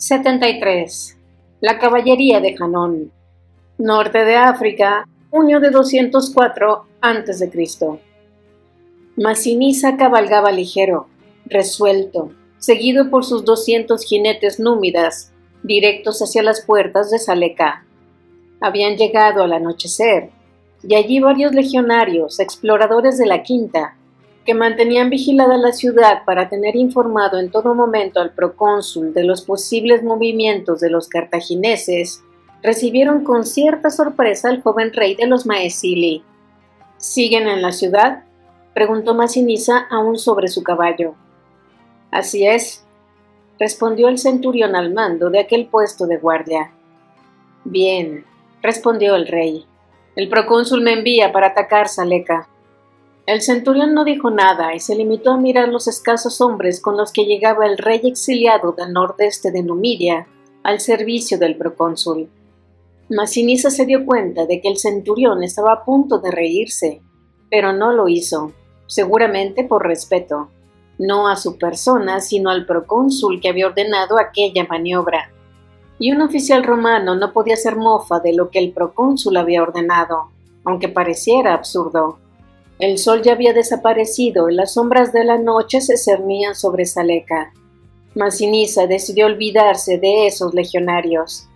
73. La caballería de Hanón. Norte de África, junio de 204 a.C. Masinisa cabalgaba ligero, resuelto, seguido por sus 200 jinetes númidas, directos hacia las puertas de Saleka. Habían llegado al anochecer, y allí varios legionarios, exploradores de la Quinta, que mantenían vigilada la ciudad para tener informado en todo momento al procónsul de los posibles movimientos de los cartagineses, recibieron con cierta sorpresa al joven rey de los Maesili. ¿Siguen en la ciudad?, preguntó Masinisa aún sobre su caballo. Así es, respondió el centurión al mando de aquel puesto de guardia. Bien, respondió el rey. El procónsul me envía para atacar Saleka. El centurión no dijo nada y se limitó a mirar los escasos hombres con los que llegaba el rey exiliado del nordeste de Numidia al servicio del procónsul. Masinisa se dio cuenta de que el centurión estaba a punto de reírse, pero no lo hizo, seguramente por respeto, no a su persona, sino al procónsul que había ordenado aquella maniobra. Y un oficial romano no podía hacer mofa de lo que el procónsul había ordenado, aunque pareciera absurdo. El sol ya había desaparecido y las sombras de la noche se cernían sobre Saleka. Masinisa decidió olvidarse de esos legionarios.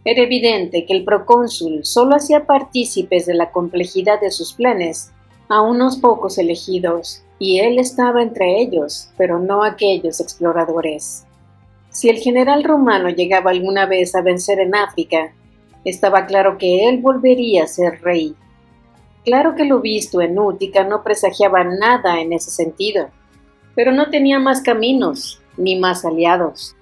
Era evidente que el procónsul solo hacía partícipes de la complejidad de sus planes a unos pocos elegidos, y él estaba entre ellos, pero no aquellos exploradores. Si el general romano llegaba alguna vez a vencer en África, estaba claro que él volvería a ser rey. Claro que lo visto en Útica no presagiaba nada en ese sentido, pero no tenía más caminos, ni más aliados.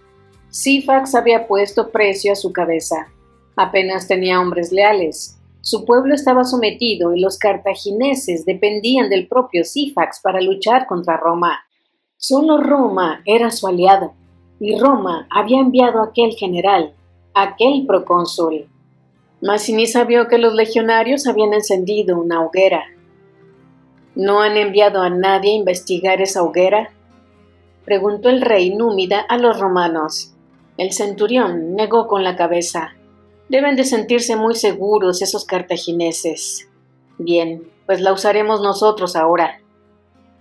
Sifax había puesto precio a su cabeza. Apenas tenía hombres leales. Su pueblo estaba sometido y los cartagineses dependían del propio Sifax para luchar contra Roma. Solo Roma era su aliado, y Roma había enviado a aquel general, aquel procónsul. Masinisa vio que los legionarios habían encendido una hoguera. ¿No han enviado a nadie a investigar esa hoguera?, preguntó el rey númida a los romanos. El centurión negó con la cabeza. Deben de sentirse muy seguros esos cartagineses. Bien, pues la usaremos nosotros ahora.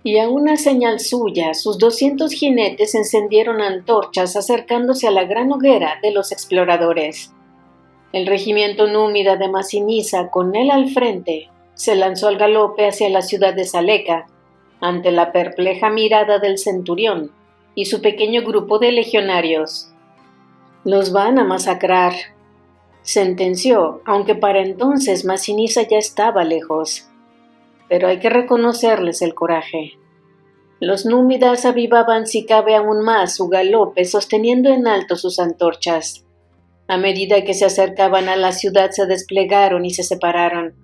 Y a una señal suya, sus 200 jinetes encendieron antorchas acercándose a la gran hoguera de los exploradores. El regimiento númida de Masinisa, con él al frente, se lanzó al galope hacia la ciudad de Saleka, ante la perpleja mirada del centurión y su pequeño grupo de legionarios. «Los van a masacrar», sentenció, aunque para entonces Masinisa ya estaba lejos. Pero hay que reconocerles el coraje. Los númidas avivaban si cabe aún más su galope sosteniendo en alto sus antorchas. A medida que se acercaban a la ciudad se desplegaron y se separaron,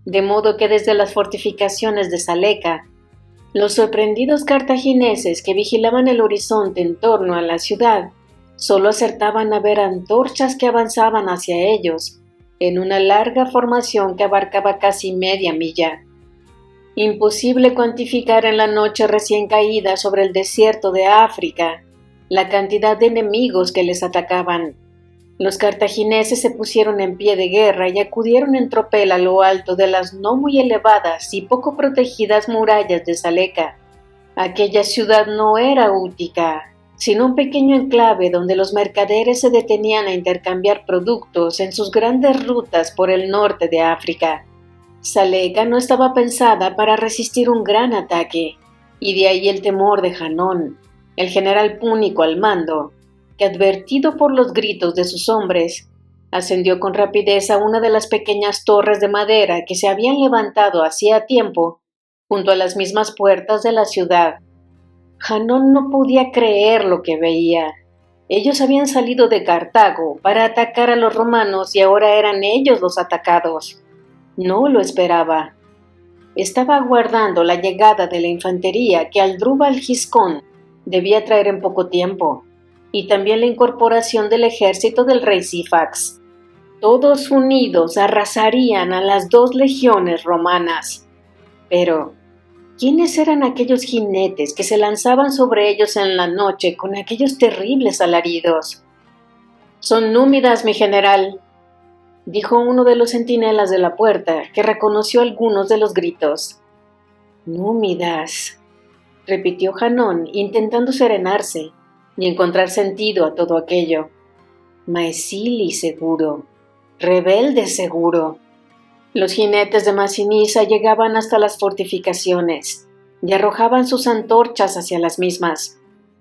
de modo que desde las fortificaciones de Saleka, los sorprendidos cartagineses que vigilaban el horizonte en torno a la ciudad solo acertaban a ver antorchas que avanzaban hacia ellos, en una larga formación que abarcaba casi media milla. Imposible cuantificar en la noche recién caída sobre el desierto de África la cantidad de enemigos que les atacaban. Los cartagineses se pusieron en pie de guerra y acudieron en tropel a lo alto de las no muy elevadas y poco protegidas murallas de Saleka. Aquella ciudad no era Útica, sino un pequeño enclave donde los mercaderes se detenían a intercambiar productos en sus grandes rutas por el norte de África. Saleka no estaba pensada para resistir un gran ataque, y de ahí el temor de Hanón, el general púnico al mando, que advertido por los gritos de sus hombres, ascendió con rapidez a una de las pequeñas torres de madera que se habían levantado hacía tiempo junto a las mismas puertas de la ciudad. Hanón no podía creer lo que veía. Ellos habían salido de Cartago para atacar a los romanos y ahora eran ellos los atacados. No lo esperaba. Estaba aguardando la llegada de la infantería que Asdrúbal Giscón debía traer en poco tiempo, y también la incorporación del ejército del rey Sifax. Todos unidos arrasarían a las 2 legiones romanas. Pero, ¿quiénes eran aquellos jinetes que se lanzaban sobre ellos en la noche con aquellos terribles alaridos? Son númidas, mi general, dijo uno de los centinelas de la puerta, que reconoció algunos de los gritos. Númidas, repitió Hanón, intentando serenarse y encontrar sentido a todo aquello. Maesili seguro, rebelde seguro. Los jinetes de Masinisa llegaban hasta las fortificaciones y arrojaban sus antorchas hacia las mismas,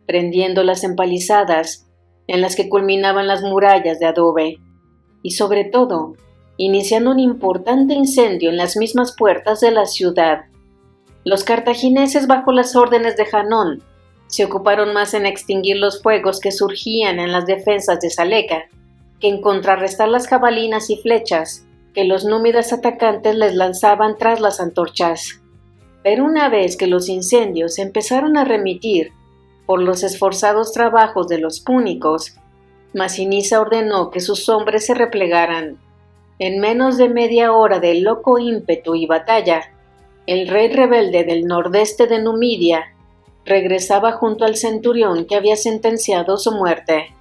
prendiendo las empalizadas en las que culminaban las murallas de adobe, y sobre todo, iniciando un importante incendio en las mismas puertas de la ciudad. Los cartagineses, bajo las órdenes de Hanón, se ocuparon más en extinguir los fuegos que surgían en las defensas de Saleca que en contrarrestar las jabalinas y flechas que los númidas atacantes les lanzaban tras las antorchas. Pero una vez que los incendios empezaron a remitir por los esforzados trabajos de los púnicos, Masinisa ordenó que sus hombres se replegaran. En menos de media hora de loco ímpetu y batalla, el rey rebelde del nordeste de Numidia regresaba junto al centurión que había sentenciado su muerte.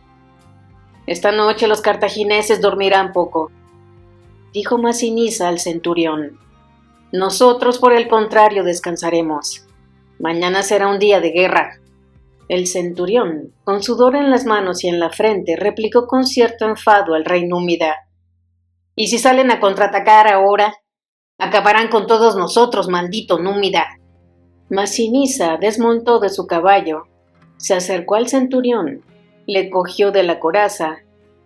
Esta noche los cartagineses dormirán poco, dijo Masinisa al centurión. Nosotros, por el contrario, descansaremos. Mañana será un día de guerra. El centurión, con sudor en las manos y en la frente, replicó con cierto enfado al rey númida. ¿Y si salen a contraatacar ahora? Acabarán con todos nosotros, maldito númida. Masinisa desmontó de su caballo, se acercó al centurión, le cogió de la coraza,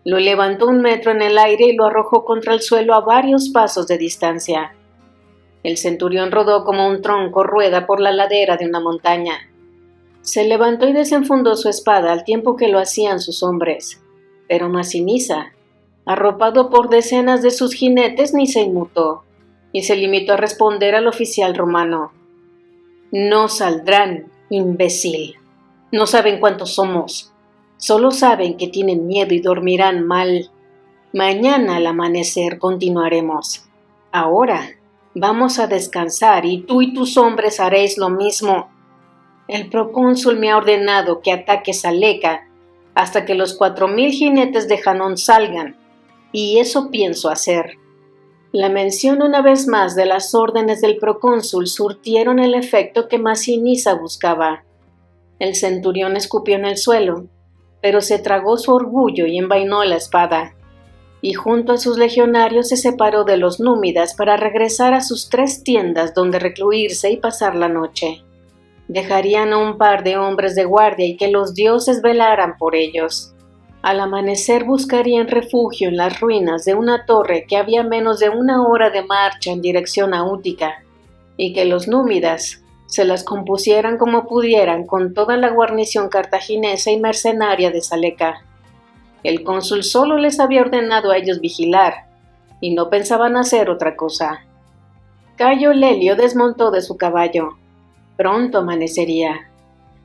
lo levantó 1 metro en el aire y lo arrojó contra el suelo a varios pasos de distancia. El centurión rodó como un tronco rueda por la ladera de una montaña. Se levantó y desenfundó su espada al tiempo que lo hacían sus hombres, pero Masinisa, arropado por decenas de sus jinetes, ni se inmutó, y se limitó a responder al oficial romano. No saldrán, imbécil. No saben cuántos somos. Solo saben que tienen miedo y dormirán mal. Mañana al amanecer continuaremos. Ahora vamos a descansar y tú y tus hombres haréis lo mismo. El procónsul me ha ordenado que ataque Saleca hasta que los 4000 jinetes de Hanón salgan, y eso pienso hacer. La mención una vez más de las órdenes del procónsul surtieron el efecto que Masinisa buscaba. El centurión escupió en el suelo, pero se tragó su orgullo y envainó la espada, y junto a sus legionarios se separó de los númidas para regresar a sus 3 tiendas donde recluirse y pasar la noche. Dejarían a un par de hombres de guardia y que los dioses velaran por ellos. Al amanecer buscarían refugio en las ruinas de una torre que había menos de 1 hora de marcha en dirección a Útica, y que los númidas se las compusieran como pudieran con toda la guarnición cartaginesa y mercenaria de Saleca. El cónsul solo les había ordenado a ellos vigilar, y no pensaban hacer otra cosa. Cayo Lelio desmontó de su caballo. Pronto amanecería.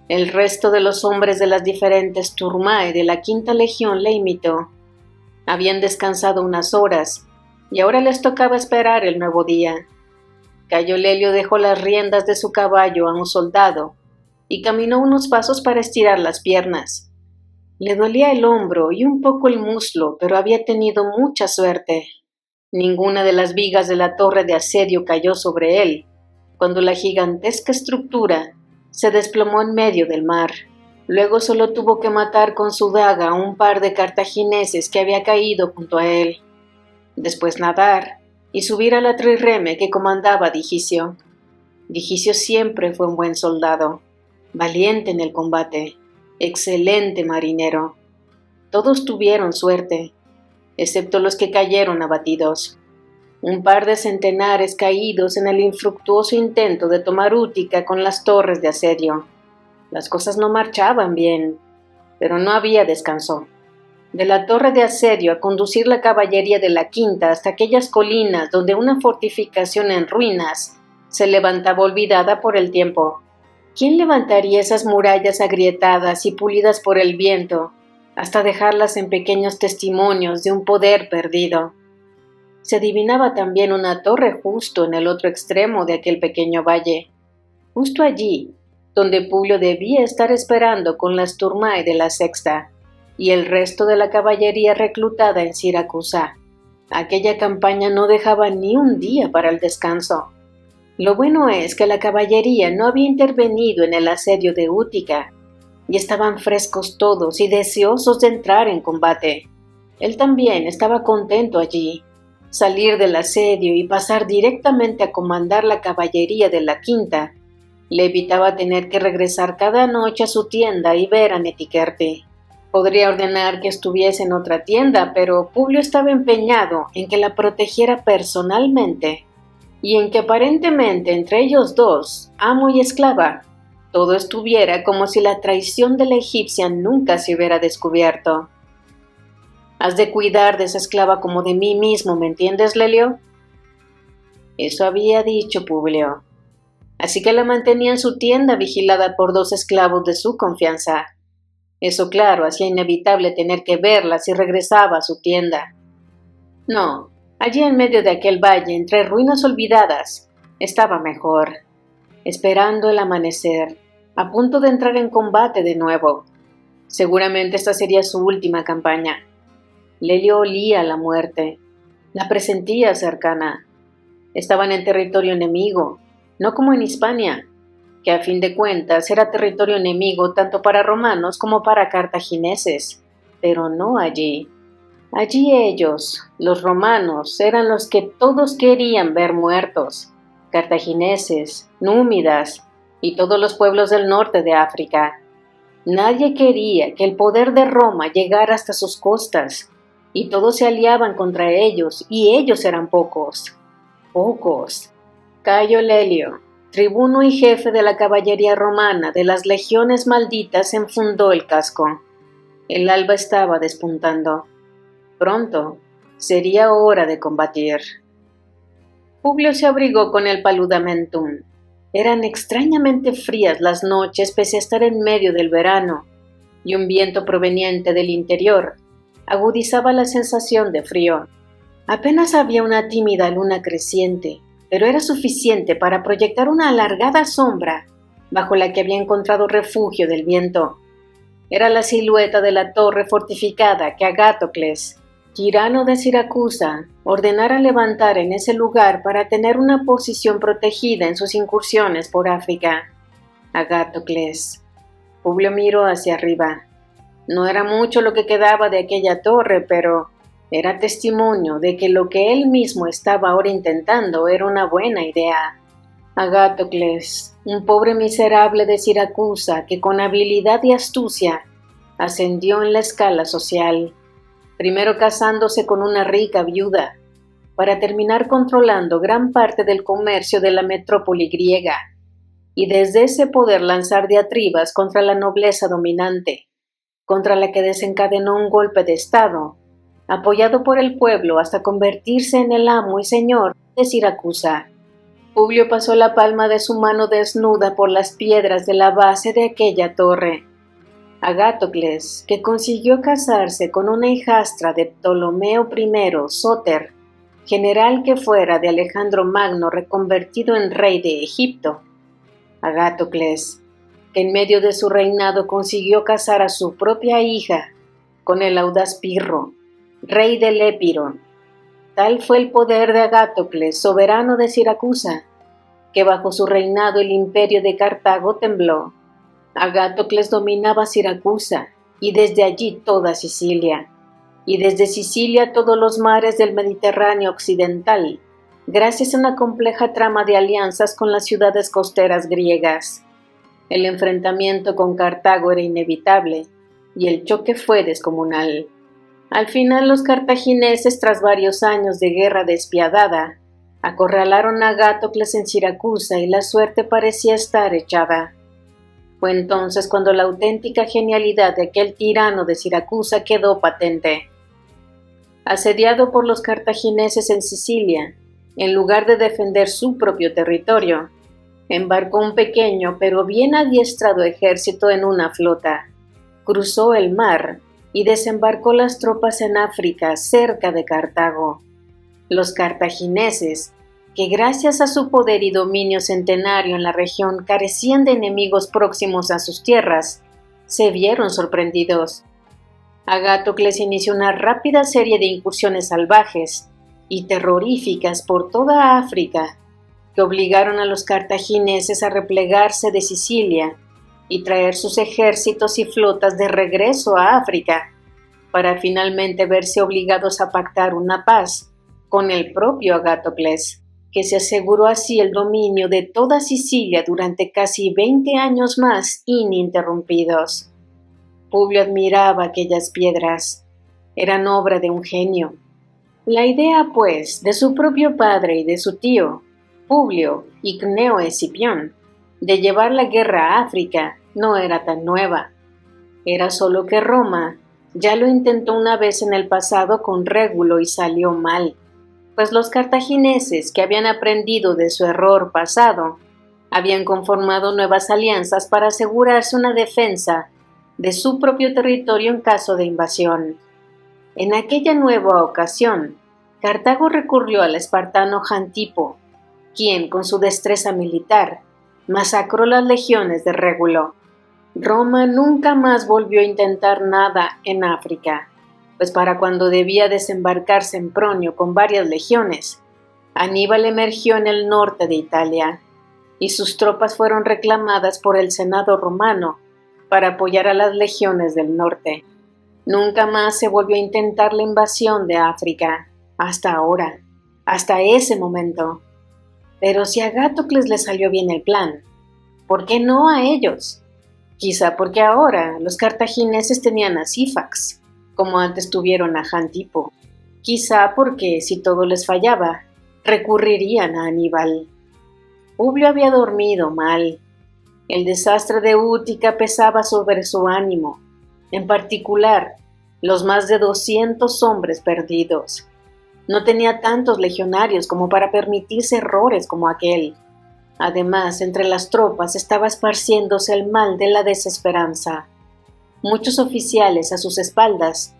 El resto de los hombres de las diferentes turmae de la 5ª Legión le imitó. Habían descansado unas horas, y ahora les tocaba esperar el nuevo día. Cayo Lelio dejó las riendas de su caballo a un soldado, y caminó unos pasos para estirar las piernas. Le dolía el hombro y un poco el muslo, pero había tenido mucha suerte. Ninguna de las vigas de la torre de asedio cayó sobre él, cuando la gigantesca estructura se desplomó en medio del mar. Luego solo tuvo que matar con su daga a un par de cartagineses que había caído junto a él. Después nadar y subir a la trireme que comandaba Digicio. Digicio siempre fue un buen soldado, valiente en el combate, excelente marinero. Todos tuvieron suerte, excepto los que cayeron abatidos. Un par de centenares caídos en el infructuoso intento de tomar Útica con las torres de asedio. Las cosas no marchaban bien, pero no había descanso. De la torre de asedio a conducir la caballería de la quinta hasta aquellas colinas donde una fortificación en ruinas se levantaba olvidada por el tiempo. ¿Quién levantaría esas murallas agrietadas y pulidas por el viento hasta dejarlas en pequeños testimonios de un poder perdido? Se adivinaba también una torre justo en el otro extremo de aquel pequeño valle, justo allí donde Publio debía estar esperando con las turmae de la sexta. y el resto de la caballería reclutada en Siracusa. Aquella campaña no dejaba ni un día para el descanso. Lo bueno es que la caballería no había intervenido en el asedio de Útica, y estaban frescos todos y deseosos de entrar en combate. Él también estaba contento allí. Salir del asedio y pasar directamente a comandar la caballería de la quinta le evitaba tener que regresar cada noche a su tienda y ver a Netiquerte. Podría ordenar que estuviese en otra tienda, pero Publio estaba empeñado en que la protegiera personalmente y en que aparentemente entre ellos dos, amo y esclava, todo estuviera como si la traición de la egipcia nunca se hubiera descubierto. Has de cuidar de esa esclava como de mí mismo, ¿me entiendes, Lelio? Eso había dicho Publio. Así que la mantenía en su tienda vigilada por 2 esclavos de su confianza. Eso, claro, hacía inevitable tener que verla si regresaba a su tienda. No, allí en medio de aquel valle, entre ruinas olvidadas, estaba mejor, esperando el amanecer, a punto de entrar en combate de nuevo. Seguramente esta sería su última campaña. Lelio olía la muerte, la presentía cercana. Estaban en territorio enemigo, no como en Hispania, que a fin de cuentas era territorio enemigo tanto para romanos como para cartagineses, pero no allí. Allí ellos, los romanos, eran los que todos querían ver muertos, cartagineses, númidas y todos los pueblos del norte de África. Nadie quería que el poder de Roma llegara hasta sus costas, y todos se aliaban contra ellos, y ellos eran pocos. Pocos. Cayo Lelio, tribuno y jefe de la caballería romana de las legiones malditas, enfundó el casco. El alba estaba despuntando. Pronto sería hora de combatir. Publio se abrigó con el paludamentum. Eran extrañamente frías las noches pese a estar en medio del verano, y un viento proveniente del interior agudizaba la sensación de frío. Apenas había una tímida luna creciente, pero era suficiente para proyectar una alargada sombra bajo la que había encontrado refugio del viento. Era la silueta de la torre fortificada que Agatocles, tirano de Siracusa, ordenara levantar en ese lugar para tener una posición protegida en sus incursiones por África. Agatocles. Publio miró hacia arriba. No era mucho lo que quedaba de aquella torre, pero era testimonio de que lo que él mismo estaba ahora intentando era una buena idea. Agatocles, un pobre miserable de Siracusa que con habilidad y astucia ascendió en la escala social, primero casándose con una rica viuda, para terminar controlando gran parte del comercio de la metrópoli griega, y desde ese poder lanzar diatribas contra la nobleza dominante, contra la que desencadenó un golpe de estado, apoyado por el pueblo hasta convertirse en el amo y señor de Siracusa. Publio pasó la palma de su mano desnuda por las piedras de la base de aquella torre. Agatocles, que consiguió casarse con una hijastra de Ptolomeo I Sóter, general que fuera de Alejandro Magno reconvertido en rey de Egipto. Agatocles, que en medio de su reinado consiguió casar a su propia hija con el audaz Pirro, rey del Épiro. Tal fue el poder de Agatocles, soberano de Siracusa, que bajo su reinado el imperio de Cartago tembló. Agatocles dominaba Siracusa y desde allí toda Sicilia, y desde Sicilia todos los mares del Mediterráneo occidental, gracias a una compleja trama de alianzas con las ciudades costeras griegas. El enfrentamiento con Cartago era inevitable, y el choque fue descomunal. Al final los cartagineses, tras varios años de guerra despiadada, acorralaron a Agatocles en Siracusa y la suerte parecía estar echada. Fue entonces cuando la auténtica genialidad de aquel tirano de Siracusa quedó patente. Asediado por los cartagineses en Sicilia, en lugar de defender su propio territorio, embarcó un pequeño pero bien adiestrado ejército en una flota, cruzó el mar y desembarcó las tropas en África, cerca de Cartago. Los cartagineses, que gracias a su poder y dominio centenario en la región carecían de enemigos próximos a sus tierras, se vieron sorprendidos. Agatocles inició una rápida serie de incursiones salvajes y terroríficas por toda África, que obligaron a los cartagineses a replegarse de Sicilia y traer sus ejércitos y flotas de regreso a África, para finalmente verse obligados a pactar una paz con el propio Agatocles, que se aseguró así el dominio de toda Sicilia durante casi 20 años más ininterrumpidos. Publio admiraba aquellas piedras. Eran obra de un genio. La idea, pues, de su propio padre y de su tío, Publio Igneo Escipión, de llevar la guerra a África, no era tan nueva. Era solo que Roma ya lo intentó una vez en el pasado con Régulo y salió mal, pues los cartagineses, que habían aprendido de su error pasado, habían conformado nuevas alianzas para asegurarse una defensa de su propio territorio en caso de invasión. En aquella nueva ocasión, Cartago recurrió al espartano Jantipo, quien, con su destreza militar, masacró las legiones de Régulo. Roma nunca más volvió a intentar nada en África, pues para cuando debía desembarcarse en Pronio con varias legiones, Aníbal emergió en el norte de Italia, y sus tropas fueron reclamadas por el Senado romano para apoyar a las legiones del norte. Nunca más se volvió a intentar la invasión de África, hasta ahora, hasta ese momento. Pero si a Agatocles le salió bien el plan, ¿por qué no a ellos? Quizá porque ahora los cartagineses tenían a Sífax, como antes tuvieron a Jantipo. Quizá porque, si todo les fallaba, recurrirían a Aníbal. Publio había dormido mal. El desastre de Útica pesaba sobre su ánimo, en particular los más de 200 hombres perdidos. No tenía tantos legionarios como para permitirse errores como aquel. Además, entre las tropas estaba esparciéndose el mal de la desesperanza. Muchos oficiales a sus espaldas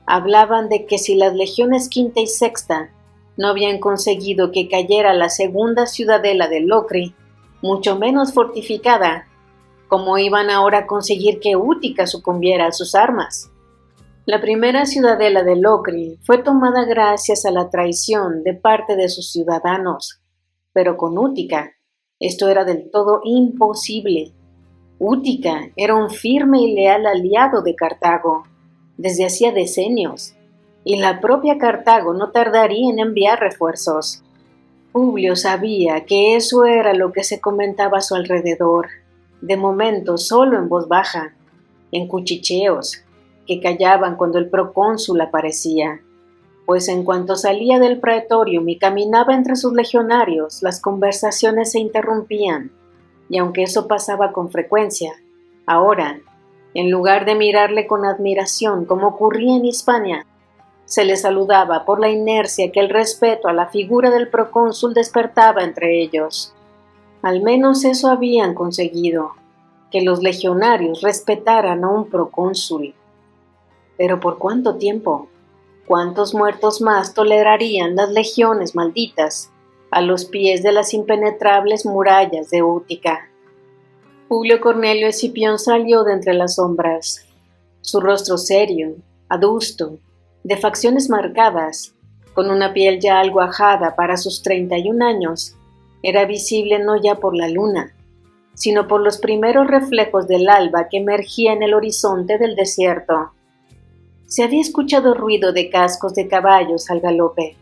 hablaban de que si las legiones quinta y sexta no habían conseguido que cayera la segunda ciudadela de Locri, mucho menos fortificada, ¿cómo iban ahora a conseguir que Útica sucumbiera a sus armas? La primera ciudadela de Locri fue tomada gracias a la traición de parte de sus ciudadanos, pero con Útica esto era del todo imposible. Útica era un firme y leal aliado de Cartago desde hacía decenios, y la propia Cartago no tardaría en enviar refuerzos. Publio sabía que eso era lo que se comentaba a su alrededor, de momento solo en voz baja, en cuchicheos, que callaban cuando el procónsul aparecía, pues en cuanto salía del praetorium y caminaba entre sus legionarios, las conversaciones se interrumpían, y aunque eso pasaba con frecuencia, ahora, en lugar de mirarle con admiración como ocurría en Hispania, se le saludaba por la inercia que el respeto a la figura del procónsul despertaba entre ellos. Al menos eso habían conseguido, que los legionarios respetaran a un procónsul. Pero ¿por cuánto tiempo? ¿Cuántos muertos más tolerarían las legiones malditas a los pies de las impenetrables murallas de Útica? Publio Cornelio Escipión salió de entre las sombras. Su rostro serio, adusto, de facciones marcadas, con una piel ya algo ajada para sus 31 años, era visible no ya por la luna, sino por los primeros reflejos del alba que emergía en el horizonte del desierto. Se había escuchado ruido de cascos de caballos al galope.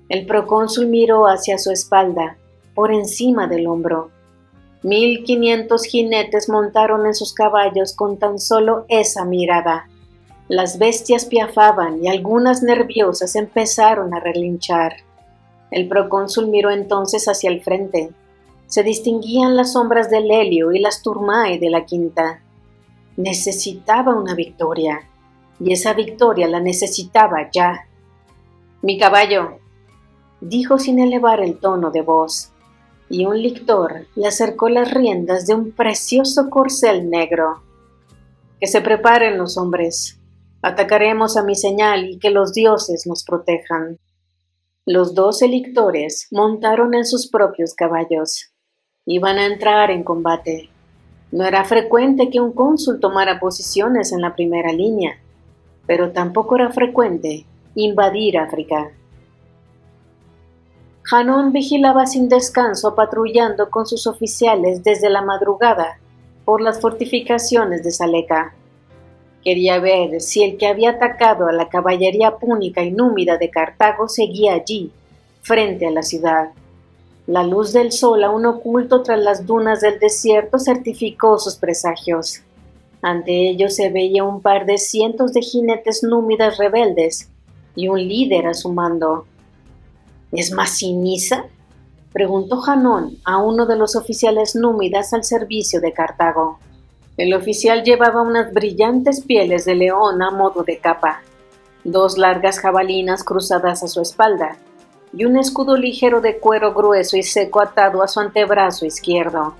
El procónsul miró hacia su espalda, por encima del hombro. 1500 jinetes montaron en sus caballos con tan solo esa mirada. Las bestias piafaban y algunas nerviosas empezaron a relinchar. El procónsul miró entonces hacia el frente. Se distinguían las sombras del Helio y las Turmae de la quinta. Necesitaba una victoria, y esa victoria la necesitaba ya. «Mi caballo», dijo sin elevar el tono de voz, y un lictor le acercó las riendas de un precioso corcel negro. «Que se preparen los hombres. Atacaremos a mi señal y que los dioses nos protejan». Los 12 lictores montaron en sus propios caballos. Iban a entrar en combate. No era frecuente que un cónsul tomara posiciones en la primera línea. pero tampoco era frecuente invadir África. Hanón vigilaba sin descanso patrullando con sus oficiales desde la madrugada por las fortificaciones de Saleka. Quería ver si el que había atacado a la caballería púnica y númida de Cartago seguía allí, frente a la ciudad. La luz del sol, aún oculto tras las dunas del desierto, certificó sus presagios. Ante ellos se veía un par de cientos de jinetes númidas rebeldes y un líder a su mando. ¿Es Masinisa?, preguntó Hanón a uno de los oficiales númidas al servicio de Cartago. El oficial llevaba unas brillantes pieles de león a modo de capa, 2 largas jabalinas cruzadas a su espalda y un escudo ligero de cuero grueso y seco atado a su antebrazo izquierdo.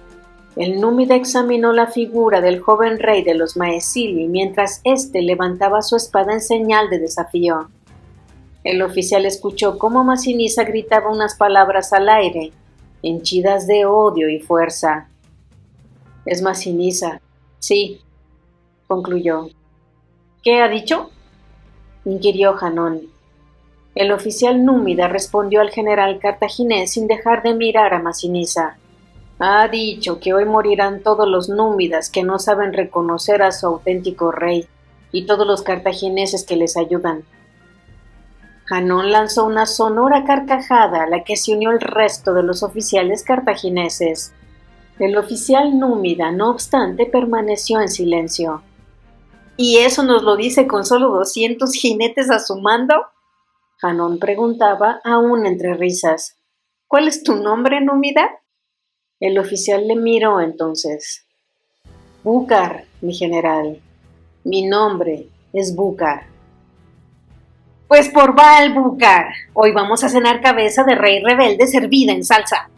El númida examinó la figura del joven rey de los Maesili mientras éste levantaba su espada en señal de desafío. El oficial escuchó cómo Masinisa gritaba unas palabras al aire, henchidas de odio y fuerza. «Es Masinisa, sí», concluyó. «¿Qué ha dicho?», inquirió Hanón. El oficial númida respondió al general cartaginés sin dejar de mirar a Masinisa. «Ha dicho que hoy morirán todos los númidas que no saben reconocer a su auténtico rey y todos los cartagineses que les ayudan». Hanón lanzó una sonora carcajada a la que se unió el resto de los oficiales cartagineses. El oficial númida, no obstante, permaneció en silencio. «¿Y eso nos lo dice con solo 200 jinetes a su mando?», Hanón preguntaba, aún entre risas. «¿Cuál es tu nombre, númida?». El oficial le miró entonces. «Búcar, mi general. Mi nombre es Búcar». «Pues por Baal, Búcar, hoy vamos a cenar cabeza de rey rebelde servida en salsa».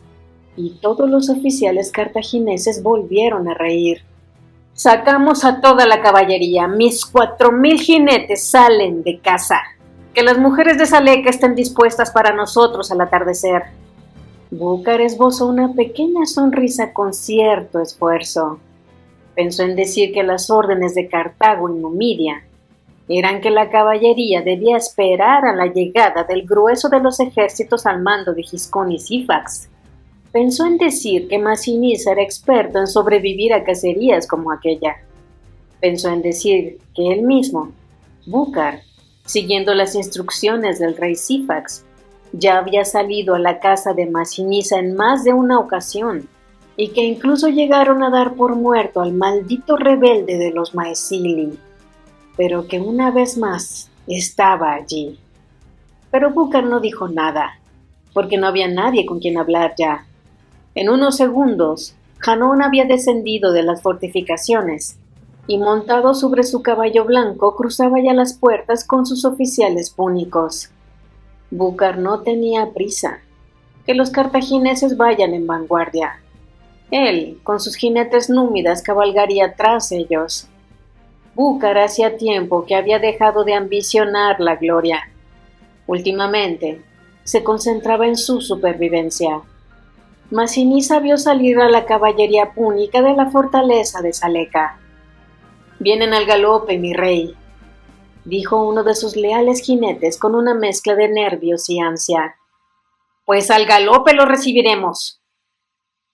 Y todos los oficiales cartagineses volvieron a reír. «Sacamos a toda la caballería, mis 4000 jinetes salen de casa. Que las mujeres de Saleka estén dispuestas para nosotros al atardecer». Búcar esbozó una pequeña sonrisa con cierto esfuerzo. Pensó en decir que las órdenes de Cartago y Numidia eran que la caballería debía esperar a la llegada del grueso de los ejércitos al mando de Giscón y Sífax. Pensó en decir que Masinisa era experto en sobrevivir a cacerías como aquella. Pensó en decir que él mismo, Búcar, siguiendo las instrucciones del rey Sífax, ya había salido a la casa de Masinisa en más de una ocasión, y que incluso llegaron a dar por muerto al maldito rebelde de los Maesili, pero que una vez más estaba allí. Pero Búcar no dijo nada, porque no había nadie con quien hablar ya. En unos segundos, Hanón había descendido de las fortificaciones y, montado sobre su caballo blanco, cruzaba ya las puertas con sus oficiales púnicos. Búcar no tenía prisa. Que los cartagineses vayan en vanguardia. Él, con sus jinetes númidas, cabalgaría tras ellos. Búcar hacía tiempo que había dejado de ambicionar la gloria. Últimamente, se concentraba en su supervivencia. Masinisa vio salir a la caballería púnica de la fortaleza de Saleka. «Vienen al galope, mi rey», dijo uno de sus leales jinetes con una mezcla de nervios y ansia. «Pues al galope lo recibiremos»,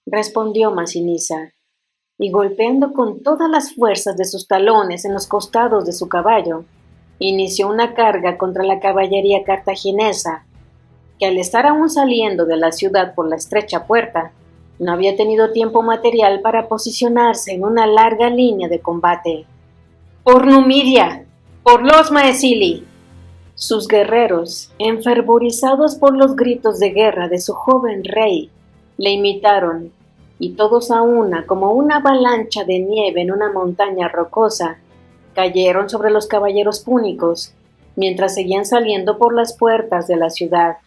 respondió Masinisa, y golpeando con todas las fuerzas de sus talones en los costados de su caballo, inició una carga contra la caballería cartaginesa, que al estar aún saliendo de la ciudad por la estrecha puerta, no había tenido tiempo material para posicionarse en una larga línea de combate. «¡Por Numidia! ¡Por los Maesili!». Sus guerreros, enfervorizados por los gritos de guerra de su joven rey, le imitaron, y todos a una, como una avalancha de nieve en una montaña rocosa, cayeron sobre los caballeros púnicos, mientras seguían saliendo por las puertas de la ciudad.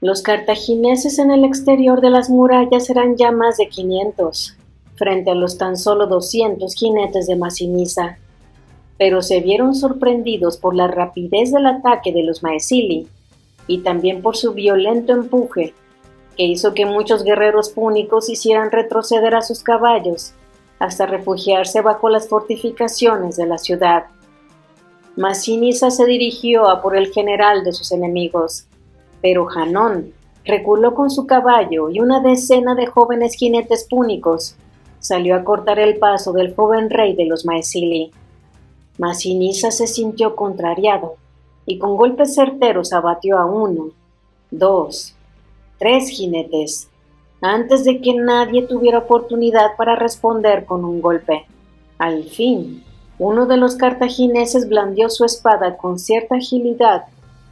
Los cartagineses en el exterior de las murallas eran ya más de 500, frente a los tan solo 200 jinetes de Masinisa, pero se vieron sorprendidos por la rapidez del ataque de los Maesili y también por su violento empuje, que hizo que muchos guerreros púnicos hicieran retroceder a sus caballos hasta refugiarse bajo las fortificaciones de la ciudad. Masinisa se dirigió a por el general de sus enemigos, pero Hanón reculó con su caballo y una decena de jóvenes jinetes púnicos salió a cortar el paso del joven rey de los Maesili. Masinisa se sintió contrariado y con golpes certeros abatió a 1, 2, 3 jinetes, antes de que nadie tuviera oportunidad para responder con un golpe. Al fin, uno de los cartagineses blandió su espada con cierta agilidad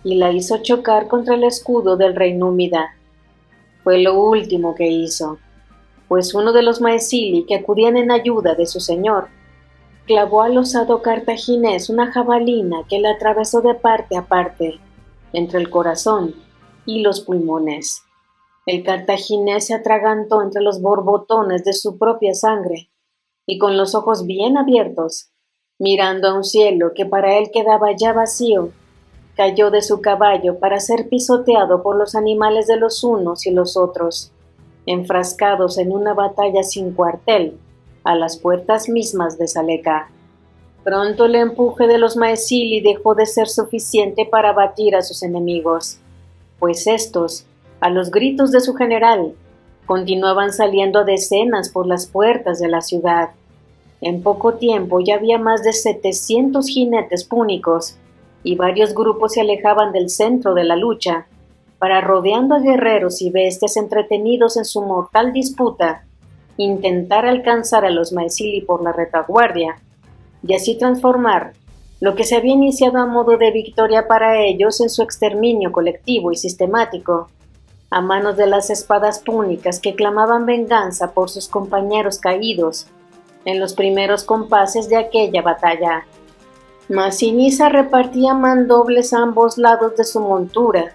y la hizo chocar contra el escudo del rey númida. Fue lo último que hizo, pues uno de los Maesili que acudían en ayuda de su señor clavó al osado cartaginés una jabalina que le atravesó de parte a parte, entre el corazón y los pulmones. El cartaginés se atragantó entre los borbotones de su propia sangre y con los ojos bien abiertos, mirando a un cielo que para él quedaba ya vacío, cayó de su caballo para ser pisoteado por los animales de los unos y los otros, enfrascados en una batalla sin cuartel a las puertas mismas de Saleka. Pronto el empuje de los Maesili dejó de ser suficiente para abatir a sus enemigos, pues estos, a los gritos de su general, continuaban saliendo a decenas por las puertas de la ciudad. En poco tiempo ya había más de 700 jinetes púnicos y varios grupos se alejaban del centro de la lucha, para, rodeando a guerreros y bestias entretenidos en su mortal disputa, intentar alcanzar a los Maesili por la retaguardia y así transformar lo que se había iniciado a modo de victoria para ellos en su exterminio colectivo y sistemático, a manos de las espadas púnicas que clamaban venganza por sus compañeros caídos en los primeros compases de aquella batalla. Masinisa repartía mandobles a ambos lados de su montura,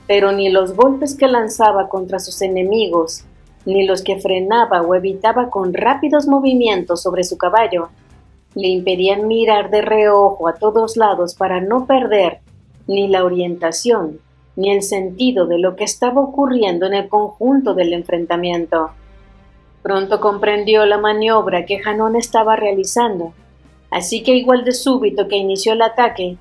pero ni los golpes que lanzaba contra sus enemigos, ni los que frenaba o evitaba con rápidos movimientos sobre su caballo, le impedían mirar de reojo a todos lados para no perder ni la orientación ni el sentido de lo que estaba ocurriendo en el conjunto del enfrentamiento. Pronto comprendió la maniobra que Hanón estaba realizando, así que igual de súbito que inició el ataque,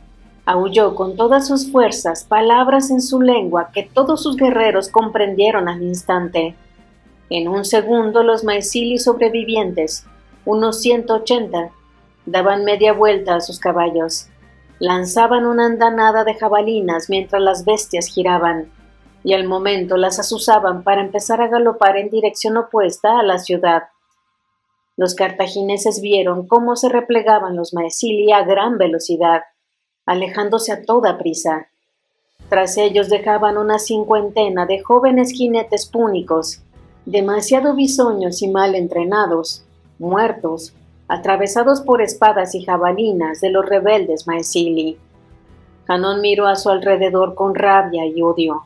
aulló con todas sus fuerzas palabras en su lengua que todos sus guerreros comprendieron al instante. En un segundo los Maesili sobrevivientes, unos 180, daban media vuelta a sus caballos, lanzaban una andanada de jabalinas mientras las bestias giraban, y al momento las azuzaban para empezar a galopar en dirección opuesta a la ciudad. Los cartagineses vieron cómo se replegaban los Maesili a gran velocidad, alejándose a toda prisa. Tras ellos dejaban una 50 de jóvenes jinetes púnicos, demasiado bisoños y mal entrenados, muertos, atravesados por espadas y jabalinas de los rebeldes Maesili. Hanón miró a su alrededor con rabia y odio.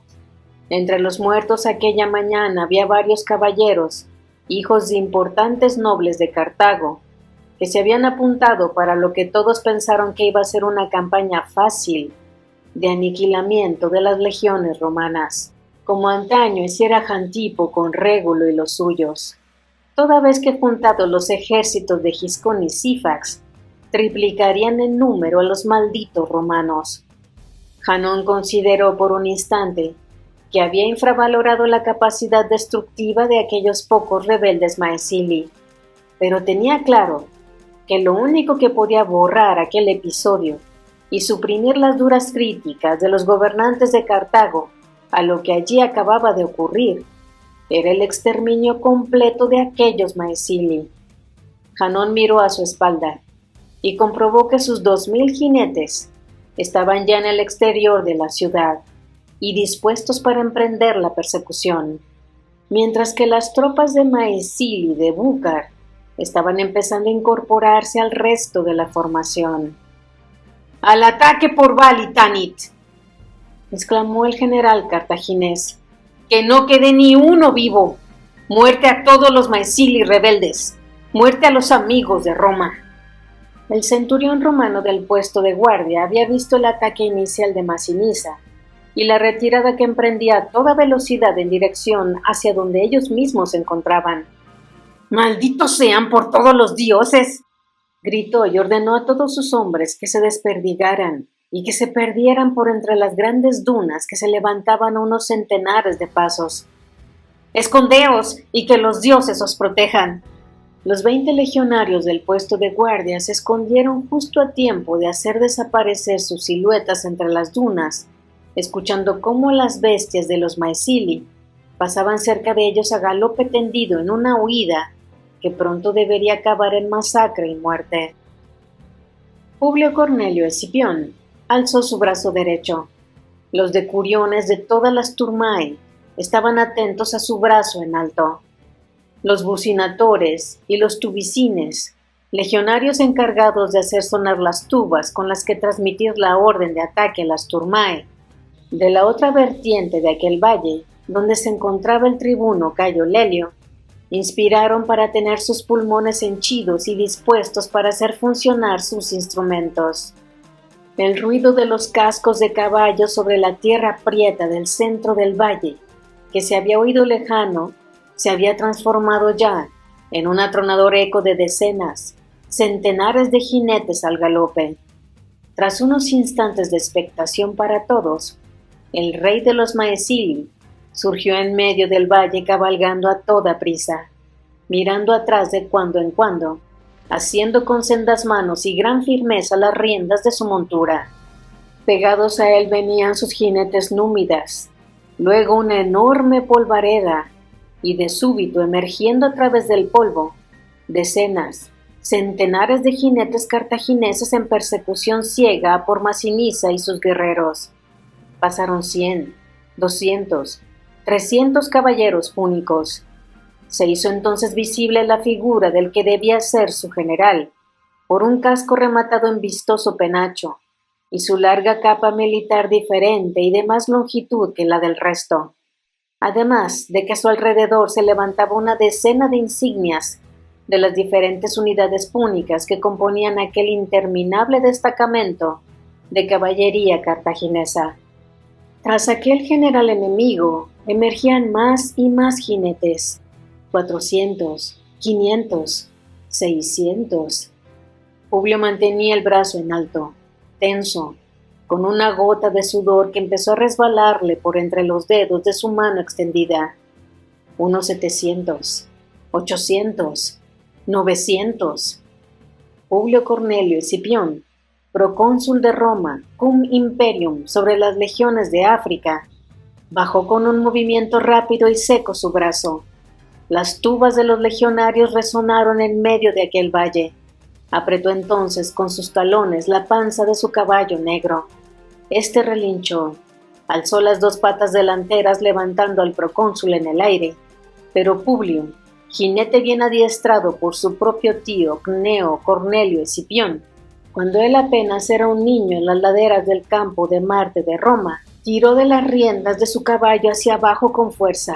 Entre los muertos aquella mañana había varios caballeros, hijos de importantes nobles de Cartago, que se habían apuntado para lo que todos pensaron que iba a ser una campaña fácil de aniquilamiento de las legiones romanas, como antaño hiciera Jantipo con Régulo y los suyos, toda vez que juntados los ejércitos de Giscón y Sífax triplicarían en número a los malditos romanos. Hanón consideró por un instante que había infravalorado la capacidad destructiva de aquellos pocos rebeldes Maesili, pero tenía claro que lo único que podía borrar aquel episodio y suprimir las duras críticas de los gobernantes de Cartago a lo que allí acababa de ocurrir era el exterminio completo de aquellos Maesili. Hanón miró a su espalda y comprobó que sus 2000 jinetes estaban ya en el exterior de la ciudad y dispuestos para emprender la persecución, mientras que las tropas de Maesili de Búcar estaban empezando a incorporarse al resto de la formación. ¡Al ataque por Val y Tanit!, exclamó el general cartaginés. ¡Que no quede ni uno vivo! ¡Muerte a todos los Maesili rebeldes! ¡Muerte a los amigos de Roma! El centurión romano del puesto de guardia había visto el ataque inicial de Masinisa y la retirada que emprendía a toda velocidad en dirección hacia donde ellos mismos se encontraban. ¡Malditos sean por todos los dioses!, Gritó y ordenó a todos sus hombres que se desperdigaran y que se perdieran por entre las grandes dunas que se levantaban a unos centenares de pasos. ¡Escondeos y que los dioses os protejan! Los 20 legionarios del puesto de guardia se escondieron justo a tiempo de hacer desaparecer sus siluetas entre las dunas, escuchando cómo las bestias de los Maesili pasaban cerca de ellos a galope tendido en una huida que pronto debería acabar en masacre y muerte. Publio Cornelio Escipión alzó su brazo derecho. Los decuriones de todas las turmae estaban atentos a su brazo en alto. Los bucinatores y los tubicines, legionarios encargados de hacer sonar las tubas con las que transmitir la orden de ataque a las turmae, de la otra vertiente de aquel valle, donde se encontraba el tribuno Cayo Lelio, inspiraron para tener sus pulmones henchidos y dispuestos para hacer funcionar sus instrumentos. El ruido de los cascos de caballo sobre la tierra prieta del centro del valle, que se había oído lejano, se había transformado ya en un atronador eco de decenas, centenares de jinetes al galope. Tras unos instantes de expectación para todos, el rey de los Maesili surgió en medio del valle cabalgando a toda prisa, mirando atrás de cuando en cuando, haciendo con sendas manos y gran firmeza las riendas de su montura. Pegados a él venían sus jinetes númidas, luego una enorme polvareda, y de súbito, emergiendo a través del polvo, decenas, centenares de jinetes cartagineses en persecución ciega por Massinissa y sus guerreros. Pasaron 100, 200, 300 caballeros púnicos. Se hizo entonces visible la figura del que debía ser su general, por un casco rematado en vistoso penacho, y su larga capa militar diferente y de más longitud que la del resto. Además de que a su alrededor se levantaba una decena de insignias de las diferentes unidades púnicas que componían aquel interminable destacamento de caballería cartaginesa. Tras aquel general enemigo emergían más y más jinetes, 400, 500, 600. Publio mantenía el brazo en alto, tenso, con una gota de sudor que empezó a resbalarle por entre los dedos de su mano extendida. Unos 700, 800, 900. Publio Cornelio Escipión, procónsul de Roma, cum imperium sobre las legiones de África, bajó con un movimiento rápido y seco su brazo. Las tubas de los legionarios resonaron en medio de aquel valle. Apretó entonces con sus talones la panza de su caballo negro. Este relinchó, alzó las 2 patas delanteras levantando al procónsul en el aire, pero Publio, jinete bien adiestrado por su propio tío Cneo Cornelio Escipión, cuando él apenas era un niño en las laderas del campo de Marte de Roma, tiró de las riendas de su caballo hacia abajo con fuerza.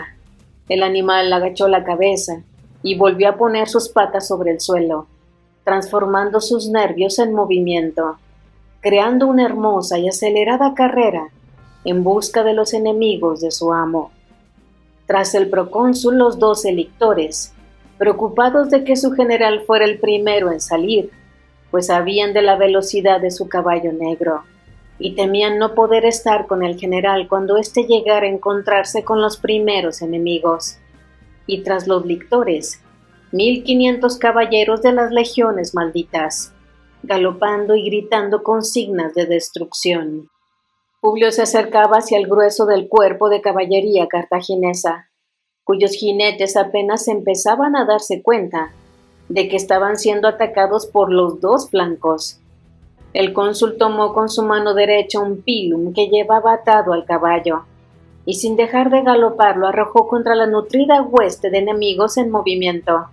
El animal agachó la cabeza y volvió a poner sus patas sobre el suelo, transformando sus nervios en movimiento, creando una hermosa y acelerada carrera en busca de los enemigos de su amo. Tras el procónsul, los 12 lictores, preocupados de que su general fuera el primero en salir, pues sabían de la velocidad de su caballo negro, y temían no poder estar con el general cuando éste llegara a encontrarse con los primeros enemigos. Y tras los lictores, 1500 caballeros de las legiones malditas, galopando y gritando consignas de destrucción. Publio se acercaba hacia el grueso del cuerpo de caballería cartaginesa, cuyos jinetes apenas empezaban a darse cuenta de que estaban siendo atacados por los 2 flancos. El cónsul tomó con su mano derecha un pilum que llevaba atado al caballo, y sin dejar de galopar lo arrojó contra la nutrida hueste de enemigos en movimiento.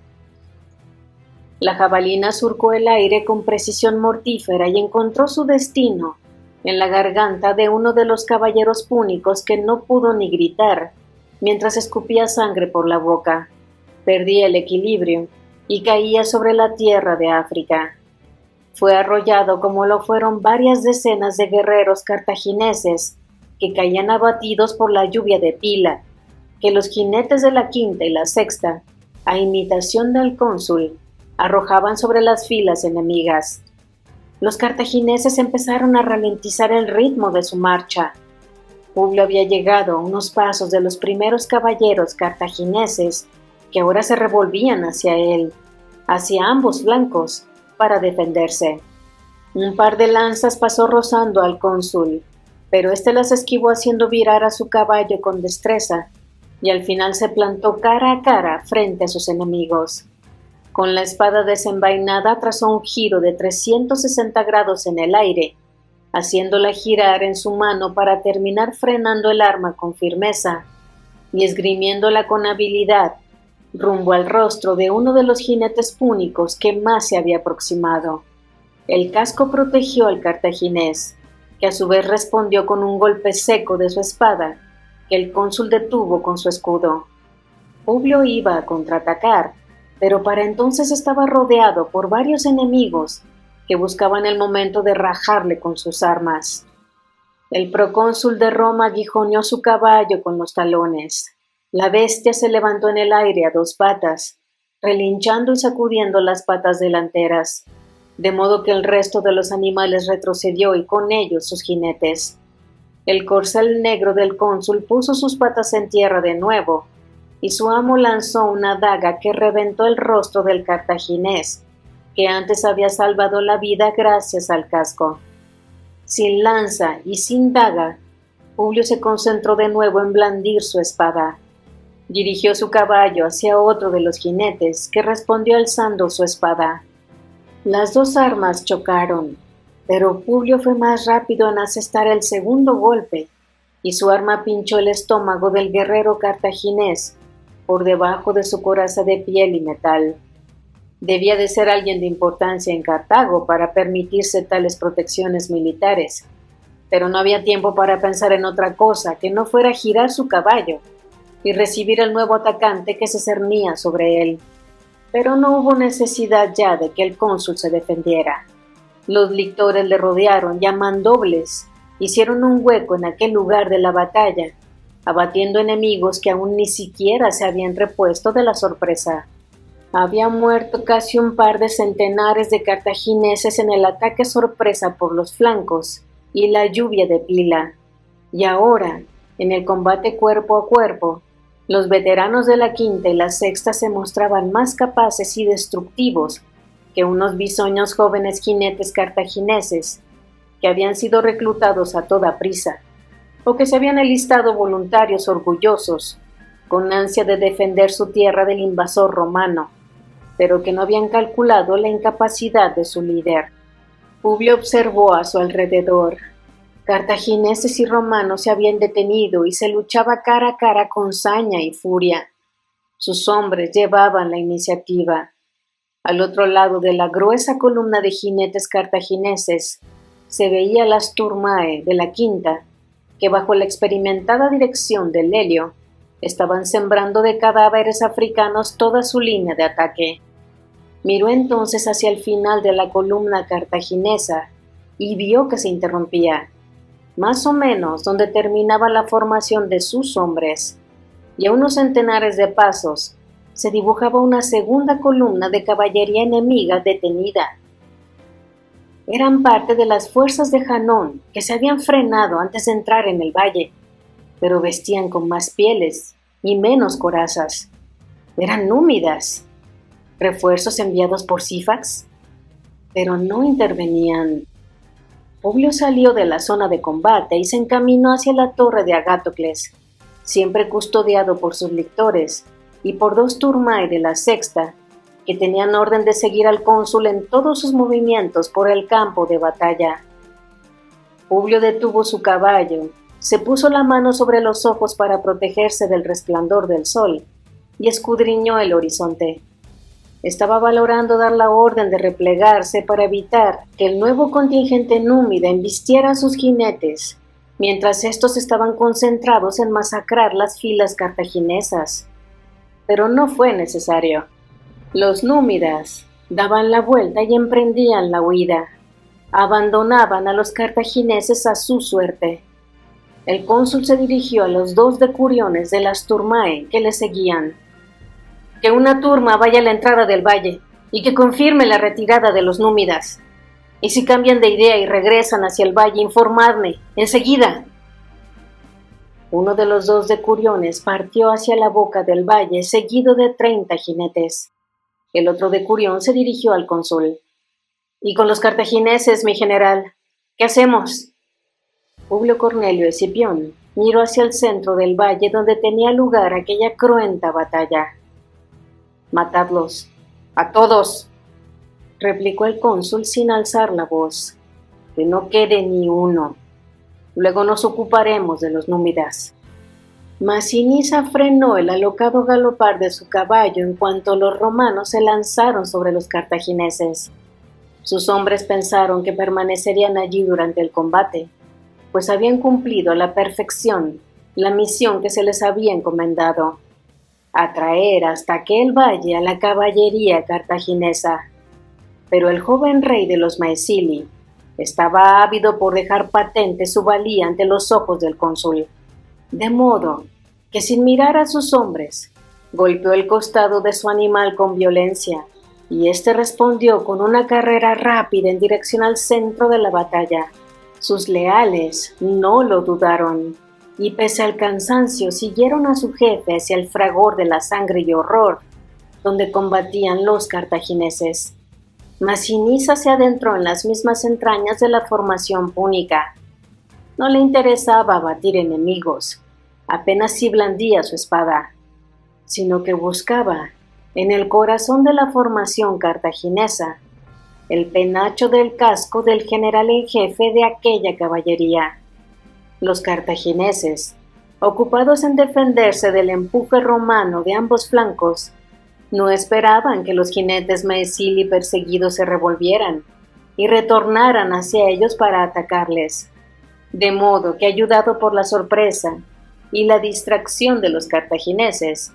La jabalina surcó el aire con precisión mortífera y encontró su destino en la garganta de uno de los caballeros púnicos, que no pudo ni gritar mientras escupía sangre por la boca. Perdía el equilibrio y caía sobre la tierra de África. Fue arrollado como lo fueron varias decenas de guerreros cartagineses que caían abatidos por la lluvia de pila, que los jinetes de la quinta y la sexta, a imitación del cónsul, arrojaban sobre las filas enemigas. Los cartagineses empezaron a ralentizar el ritmo de su marcha. Publio había llegado a unos pasos de los primeros caballeros cartagineses que ahora se revolvían hacia él, hacia ambos flancos, para defenderse. Un par de lanzas pasó rozando al cónsul, pero éste las esquivó haciendo virar a su caballo con destreza, y al final se plantó cara a cara frente a sus enemigos. Con la espada desenvainada trazó un giro de 360 grados en el aire, haciéndola girar en su mano para terminar frenando el arma con firmeza y esgrimiéndola con habilidad rumbo al rostro de uno de los jinetes púnicos que más se había aproximado. El casco protegió al cartaginés, que a su vez respondió con un golpe seco de su espada, que el cónsul detuvo con su escudo. Publio iba a contraatacar, pero para entonces estaba rodeado por varios enemigos que buscaban el momento de rajarle con sus armas. El procónsul de Roma aguijoneó su caballo con los talones. La bestia se levantó en el aire a dos patas, relinchando y sacudiendo las patas delanteras, de modo que el resto de los animales retrocedió y con ellos sus jinetes. El corcel negro del cónsul puso sus patas en tierra de nuevo, y su amo lanzó una daga que reventó el rostro del cartaginés, que antes había salvado la vida gracias al casco. Sin lanza y sin daga, Publio se concentró de nuevo en blandir su espada. Dirigió su caballo hacia otro de los jinetes, que respondió alzando su espada. Las dos armas chocaron, pero Publio fue más rápido en asestar el segundo golpe, y su arma pinchó el estómago del guerrero cartaginés por debajo de su coraza de piel y metal. Debía de ser alguien de importancia en Cartago para permitirse tales protecciones militares, pero no había tiempo para pensar en otra cosa que no fuera girar su caballo y recibir al nuevo atacante que se cernía sobre él. Pero no hubo necesidad ya de que el cónsul se defendiera. Los lictores le rodearon y a mandobles hicieron un hueco en aquel lugar de la batalla, abatiendo enemigos que aún ni siquiera se habían repuesto de la sorpresa. Había muerto casi un par de centenares de cartagineses en el ataque sorpresa por los flancos y la lluvia de pila, y ahora, en el combate cuerpo a cuerpo, los veteranos de la quinta y la sexta se mostraban más capaces y destructivos que unos bisoños jóvenes jinetes cartagineses que habían sido reclutados a toda prisa, o que se habían alistado voluntarios orgullosos, con ansia de defender su tierra del invasor romano, pero que no habían calculado la incapacidad de su líder. Publio observó a su alrededor. Cartagineses y romanos se habían detenido y se luchaba cara a cara con saña y furia. Sus hombres llevaban la iniciativa. Al otro lado de la gruesa columna de jinetes cartagineses se veía las turmae de la quinta, que bajo la experimentada dirección de Lelio estaban sembrando de cadáveres africanos toda su línea de ataque. Miró entonces hacia el final de la columna cartaginesa y vio que se interrumpía, más o menos donde terminaba la formación de sus hombres, y a unos centenares de pasos se dibujaba una segunda columna de caballería enemiga detenida. Eran parte de las fuerzas de Janón que se habían frenado antes de entrar en el valle, pero vestían con más pieles y menos corazas. Eran númidas, refuerzos enviados por Sífax, pero no intervenían. Publio salió de la zona de combate y se encaminó hacia la torre de Agatocles, siempre custodiado por sus lictores y por dos turmae de la sexta, que tenían orden de seguir al cónsul en todos sus movimientos por el campo de batalla. Publio detuvo su caballo, se puso la mano sobre los ojos para protegerse del resplandor del sol y escudriñó el horizonte. Estaba valorando dar la orden de replegarse para evitar que el nuevo contingente númida embistiera a sus jinetes, mientras estos estaban concentrados en masacrar las filas cartaginesas. Pero no fue necesario. Los númidas daban la vuelta y emprendían la huida. Abandonaban a los cartagineses a su suerte. El cónsul se dirigió a los dos decuriones de las turmae que le seguían. Que una turma vaya a la entrada del valle y que confirme la retirada de los númidas. Y si cambian de idea y regresan hacia el valle, informadme, enseguida. Uno de los dos decuriones partió hacia la boca del valle, seguido de 30 jinetes. El otro decurión se dirigió al cónsul. «¿Y con los cartagineses, mi general? ¿Qué hacemos?» Publio Cornelio Escipión miró hacia el centro del valle donde tenía lugar aquella cruenta batalla. «Matadlos, a todos», replicó el cónsul sin alzar la voz. «Que no quede ni uno. Luego nos ocuparemos de los númidas». Masinisa frenó el alocado galopar de su caballo en cuanto los romanos se lanzaron sobre los cartagineses. Sus hombres pensaron que permanecerían allí durante el combate, pues habían cumplido a la perfección la misión que se les había encomendado: atraer hasta aquel valle a la caballería cartaginesa. Pero el joven rey de los Maesili estaba ávido por dejar patente su valía ante los ojos del cónsul, de modo que sin mirar a sus hombres, golpeó el costado de su animal con violencia, y éste respondió con una carrera rápida en dirección al centro de la batalla. Sus leales no lo dudaron, y pese al cansancio siguieron a su jefe hacia el fragor de la sangre y horror, donde combatían los cartagineses. Masinisa se adentró en las mismas entrañas de la formación púnica. No le interesaba abatir enemigos, apenas si blandía su espada, sino que buscaba, en el corazón de la formación cartaginesa, el penacho del casco del general en jefe de aquella caballería. Los cartagineses, ocupados en defenderse del empuje romano de ambos flancos, no esperaban que los jinetes maesili perseguidos se revolvieran y retornaran hacia ellos para atacarles, de modo que, ayudado por la sorpresa y la distracción de los cartagineses,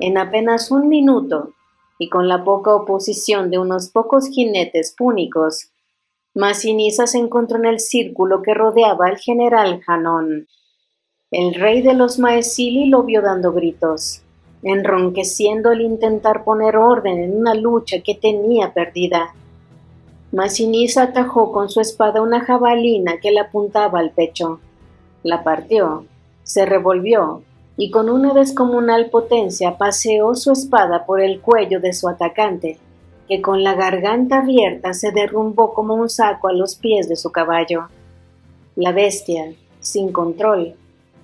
en apenas un minuto, y con la poca oposición de unos pocos jinetes púnicos, Masinisa se encontró en el círculo que rodeaba al general Hanón. El rey de los Maesili lo vio dando gritos, enronqueciendo al intentar poner orden en una lucha que tenía perdida. Masinisa atajó con su espada una jabalina que le apuntaba al pecho. La partió, se revolvió y con una descomunal potencia paseó su espada por el cuello de su atacante, que con la garganta abierta se derrumbó como un saco a los pies de su caballo. La bestia, sin control,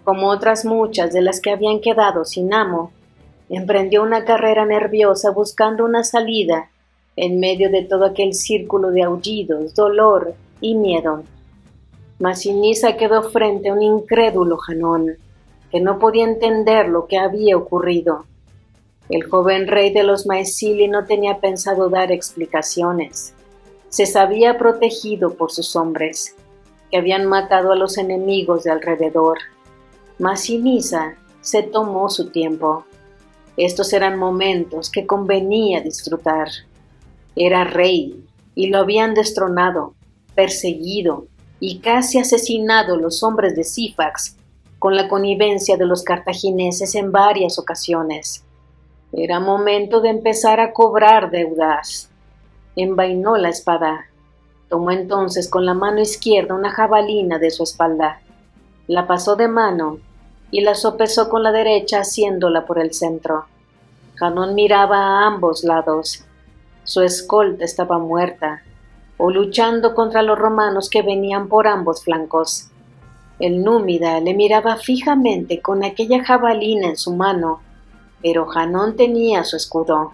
como otras muchas de las que habían quedado sin amo, emprendió una carrera nerviosa buscando una salida en medio de todo aquel círculo de aullidos, dolor y miedo. Masinisa quedó frente a un incrédulo Hanón, que no podía entender lo que había ocurrido. El joven rey de los Maesili no tenía pensado dar explicaciones. Se sabía protegido por sus hombres, que habían matado a los enemigos de alrededor. Masinisa se tomó su tiempo. Estos eran momentos que convenía disfrutar. Era rey, y lo habían destronado, perseguido y casi asesinado los hombres de Sífax, con la connivencia de los cartagineses en varias ocasiones. Era momento de empezar a cobrar deudas. Envainó la espada. Tomó entonces con la mano izquierda una jabalina de su espalda. La pasó de mano y la sopesó con la derecha haciéndola por el centro. Hanón miraba a ambos lados. Su escolta estaba muerta, o luchando contra los romanos que venían por ambos flancos. El númida le miraba fijamente con aquella jabalina en su mano, pero Hanón tenía su escudo.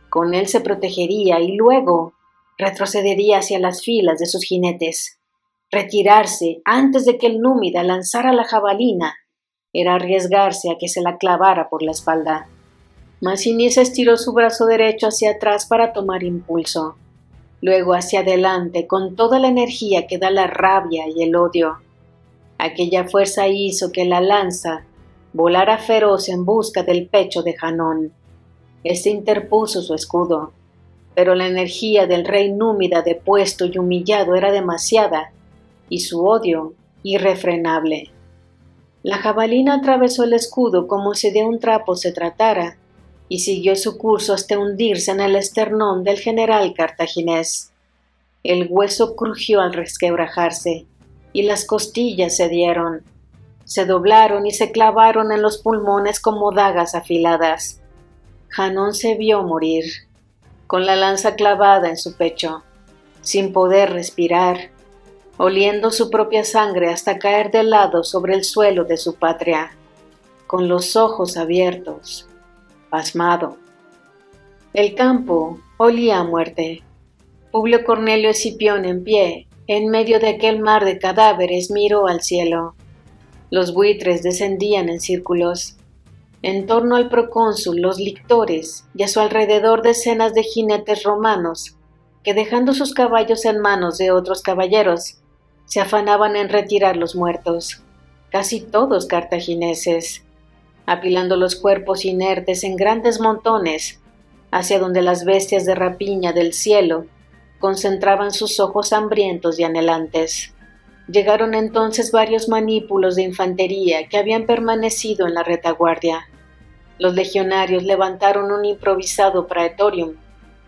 Con él se protegería y luego retrocedería hacia las filas de sus jinetes. Retirarse antes de que el númida lanzara la jabalina era arriesgarse a que se la clavara por la espalda. Masinisa estiró su brazo derecho hacia atrás para tomar impulso, luego hacia adelante con toda la energía que da la rabia y el odio. Aquella fuerza hizo que la lanza volara feroz en busca del pecho de Hanón. Este interpuso su escudo, pero la energía del rey númida depuesto y humillado era demasiada, y su odio irrefrenable. La jabalina atravesó el escudo como si de un trapo se tratara, y siguió su curso hasta hundirse en el esternón del general cartaginés. El hueso crujió al resquebrajarse, y las costillas cedieron. Se doblaron y se clavaron en los pulmones como dagas afiladas. Hanón se vio morir, con la lanza clavada en su pecho, sin poder respirar, oliendo su propia sangre hasta caer de lado sobre el suelo de su patria, con los ojos abiertos, pasmado. El campo olía a muerte. Publio Cornelio Escipión, en pie, en medio de aquel mar de cadáveres, miró al cielo. Los buitres descendían en círculos. En torno al procónsul, los lictores, y a su alrededor decenas de jinetes romanos, que dejando sus caballos en manos de otros caballeros, se afanaban en retirar los muertos, casi todos cartagineses, apilando los cuerpos inertes en grandes montones, hacia donde las bestias de rapiña del cielo concentraban sus ojos hambrientos y anhelantes. Llegaron entonces varios manípulos de infantería que habían permanecido en la retaguardia. Los legionarios levantaron un improvisado praetorium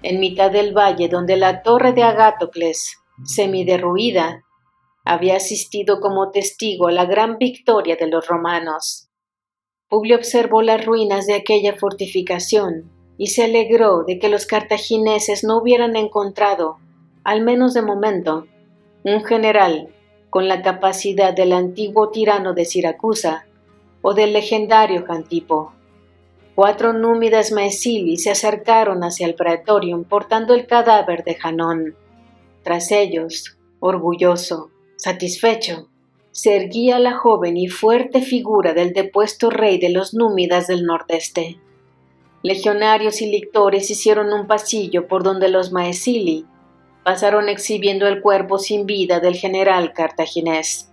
en mitad del valle donde la torre de Agatocles, semiderruida, había asistido como testigo a la gran victoria de los romanos. Publio observó las ruinas de aquella fortificación y se alegró de que los cartagineses no hubieran encontrado, al menos de momento, un general con la capacidad del antiguo tirano de Siracusa o del legendario Jantipo. 4 númidas maesili se acercaron hacia el praetorium portando el cadáver de Hanón. Tras ellos, orgulloso, satisfecho, se erguía la joven y fuerte figura del depuesto rey de los númidas del nordeste. Legionarios y lictores hicieron un pasillo por donde los maesili pasaron exhibiendo el cuerpo sin vida del general cartaginés.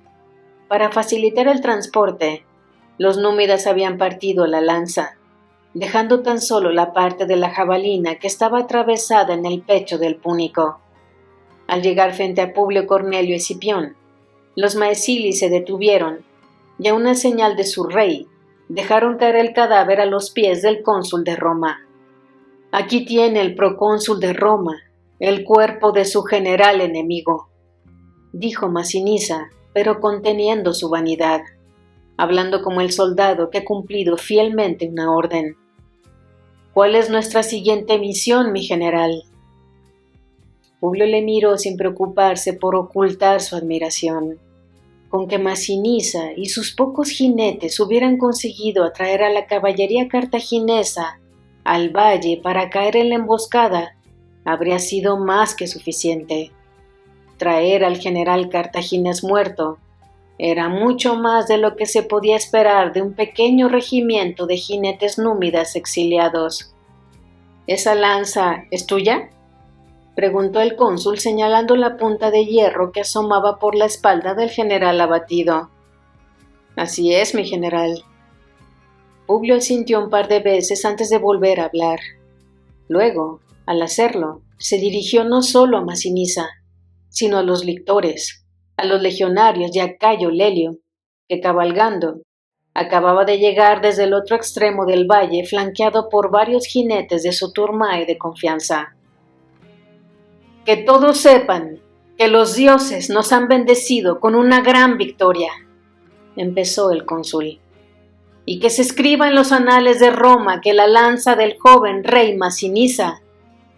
Para facilitar el transporte, los númidas habían partido la lanza, dejando tan solo la parte de la jabalina que estaba atravesada en el pecho del púnico. Al llegar frente a Publio Cornelio Escipión, los maesili se detuvieron y a una señal de su rey dejaron caer el cadáver a los pies del cónsul de Roma. Aquí tiene el procónsul de Roma el cuerpo de su general enemigo, dijo Masinisa, pero conteniendo su vanidad, hablando como el soldado que ha cumplido fielmente una orden. ¿Cuál es nuestra siguiente misión, mi general? Publio le miró sin preocuparse por ocultar su admiración. Con que Masinisa y sus pocos jinetes hubieran conseguido atraer a la caballería cartaginesa al valle para caer en la emboscada, habría sido más que suficiente. Traer al general cartaginés muerto era mucho más de lo que se podía esperar de un pequeño regimiento de jinetes númidas exiliados. ¿Esa lanza es tuya?, preguntó el cónsul señalando la punta de hierro que asomaba por la espalda del general abatido. Así es, mi general. Publio asintió un par de veces antes de volver a hablar. Luego, al hacerlo, se dirigió no solo a Masinisa, sino a los lictores, a los legionarios y a Cayo Lelio, que cabalgando, acababa de llegar desde el otro extremo del valle flanqueado por varios jinetes de su turma y de confianza. Que todos sepan que los dioses nos han bendecido con una gran victoria, empezó el cónsul, y que se escriba en los anales de Roma que la lanza del joven rey Masinisa,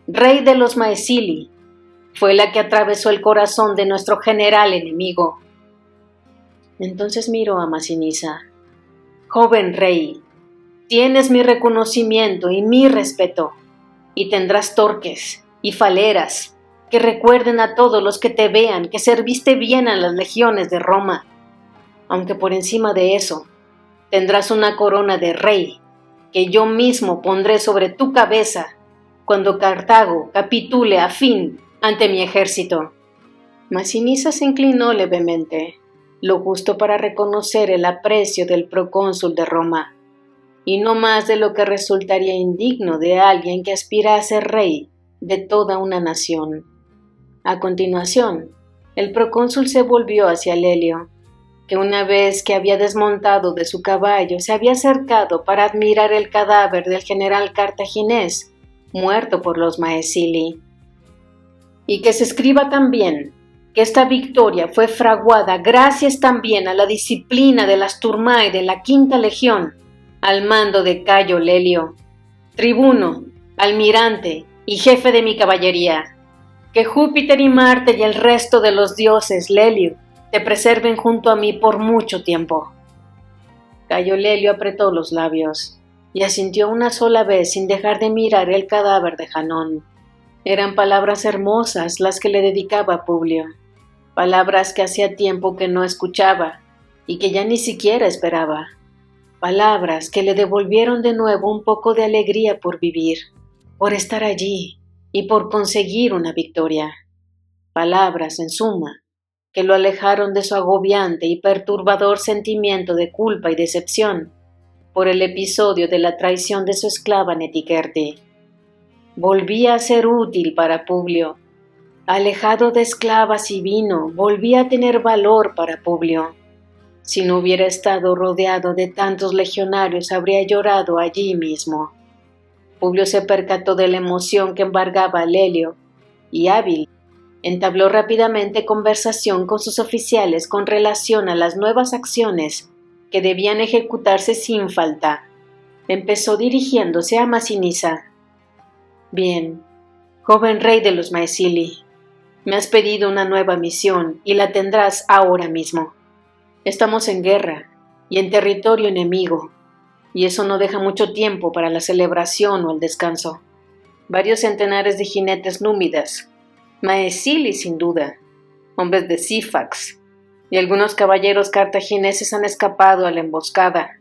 rey de los maesili, fue la que atravesó el corazón de nuestro general enemigo. Entonces miró a Masinisa. Joven rey, tienes mi reconocimiento y mi respeto, y tendrás torques y faleras que recuerden a todos los que te vean que serviste bien a las legiones de Roma. Aunque por encima de eso, tendrás una corona de rey que yo mismo pondré sobre tu cabeza cuando Cartago capitule a fin ante mi ejército. Masinisa se inclinó levemente, lo justo para reconocer el aprecio del procónsul de Roma, y no más de lo que resultaría indigno de alguien que aspira a ser rey de toda una nación. A continuación, el procónsul se volvió hacia Lelio. que una vez que había desmontado de su caballo se había acercado para admirar el cadáver del general cartaginés, muerto por los Maesili. Y que se escriba también que esta victoria fue fraguada gracias también a la disciplina de las Turmae de la Quinta Legión, al mando de Cayo Lelio, tribuno, almirante y jefe de mi caballería. Que Júpiter y Marte y el resto de los dioses, Lelio, te preserven junto a mí por mucho tiempo. Cayo Lelio apretó los labios y asintió una sola vez sin dejar de mirar el cadáver de Janón. Eran palabras hermosas las que le dedicaba Publio, palabras que hacía tiempo que no escuchaba y que ya ni siquiera esperaba, palabras que le devolvieron de nuevo un poco de alegría por vivir, por estar allí y por conseguir una victoria. Palabras, en suma, que lo alejaron de su agobiante y perturbador sentimiento de culpa y decepción por el episodio de la traición de su esclava Netiquerti. Volvía a ser útil para Publio. Alejado de esclavas y vino, volvía a tener valor para Publio. Si no hubiera estado rodeado de tantos legionarios, habría llorado allí mismo. Publio se percató de la emoción que embargaba a Lelio, y hábil, entabló rápidamente conversación con sus oficiales con relación a las nuevas acciones que debían ejecutarse sin falta. Empezó dirigiéndose a Masinisa. Bien, joven rey de los Maesili, me has pedido una nueva misión y la tendrás ahora mismo. Estamos en guerra y en territorio enemigo, y eso no deja mucho tiempo para la celebración o el descanso. Varios centenares de jinetes númidas, Maesili sin duda, hombres de Sífax, y algunos caballeros cartagineses han escapado a la emboscada.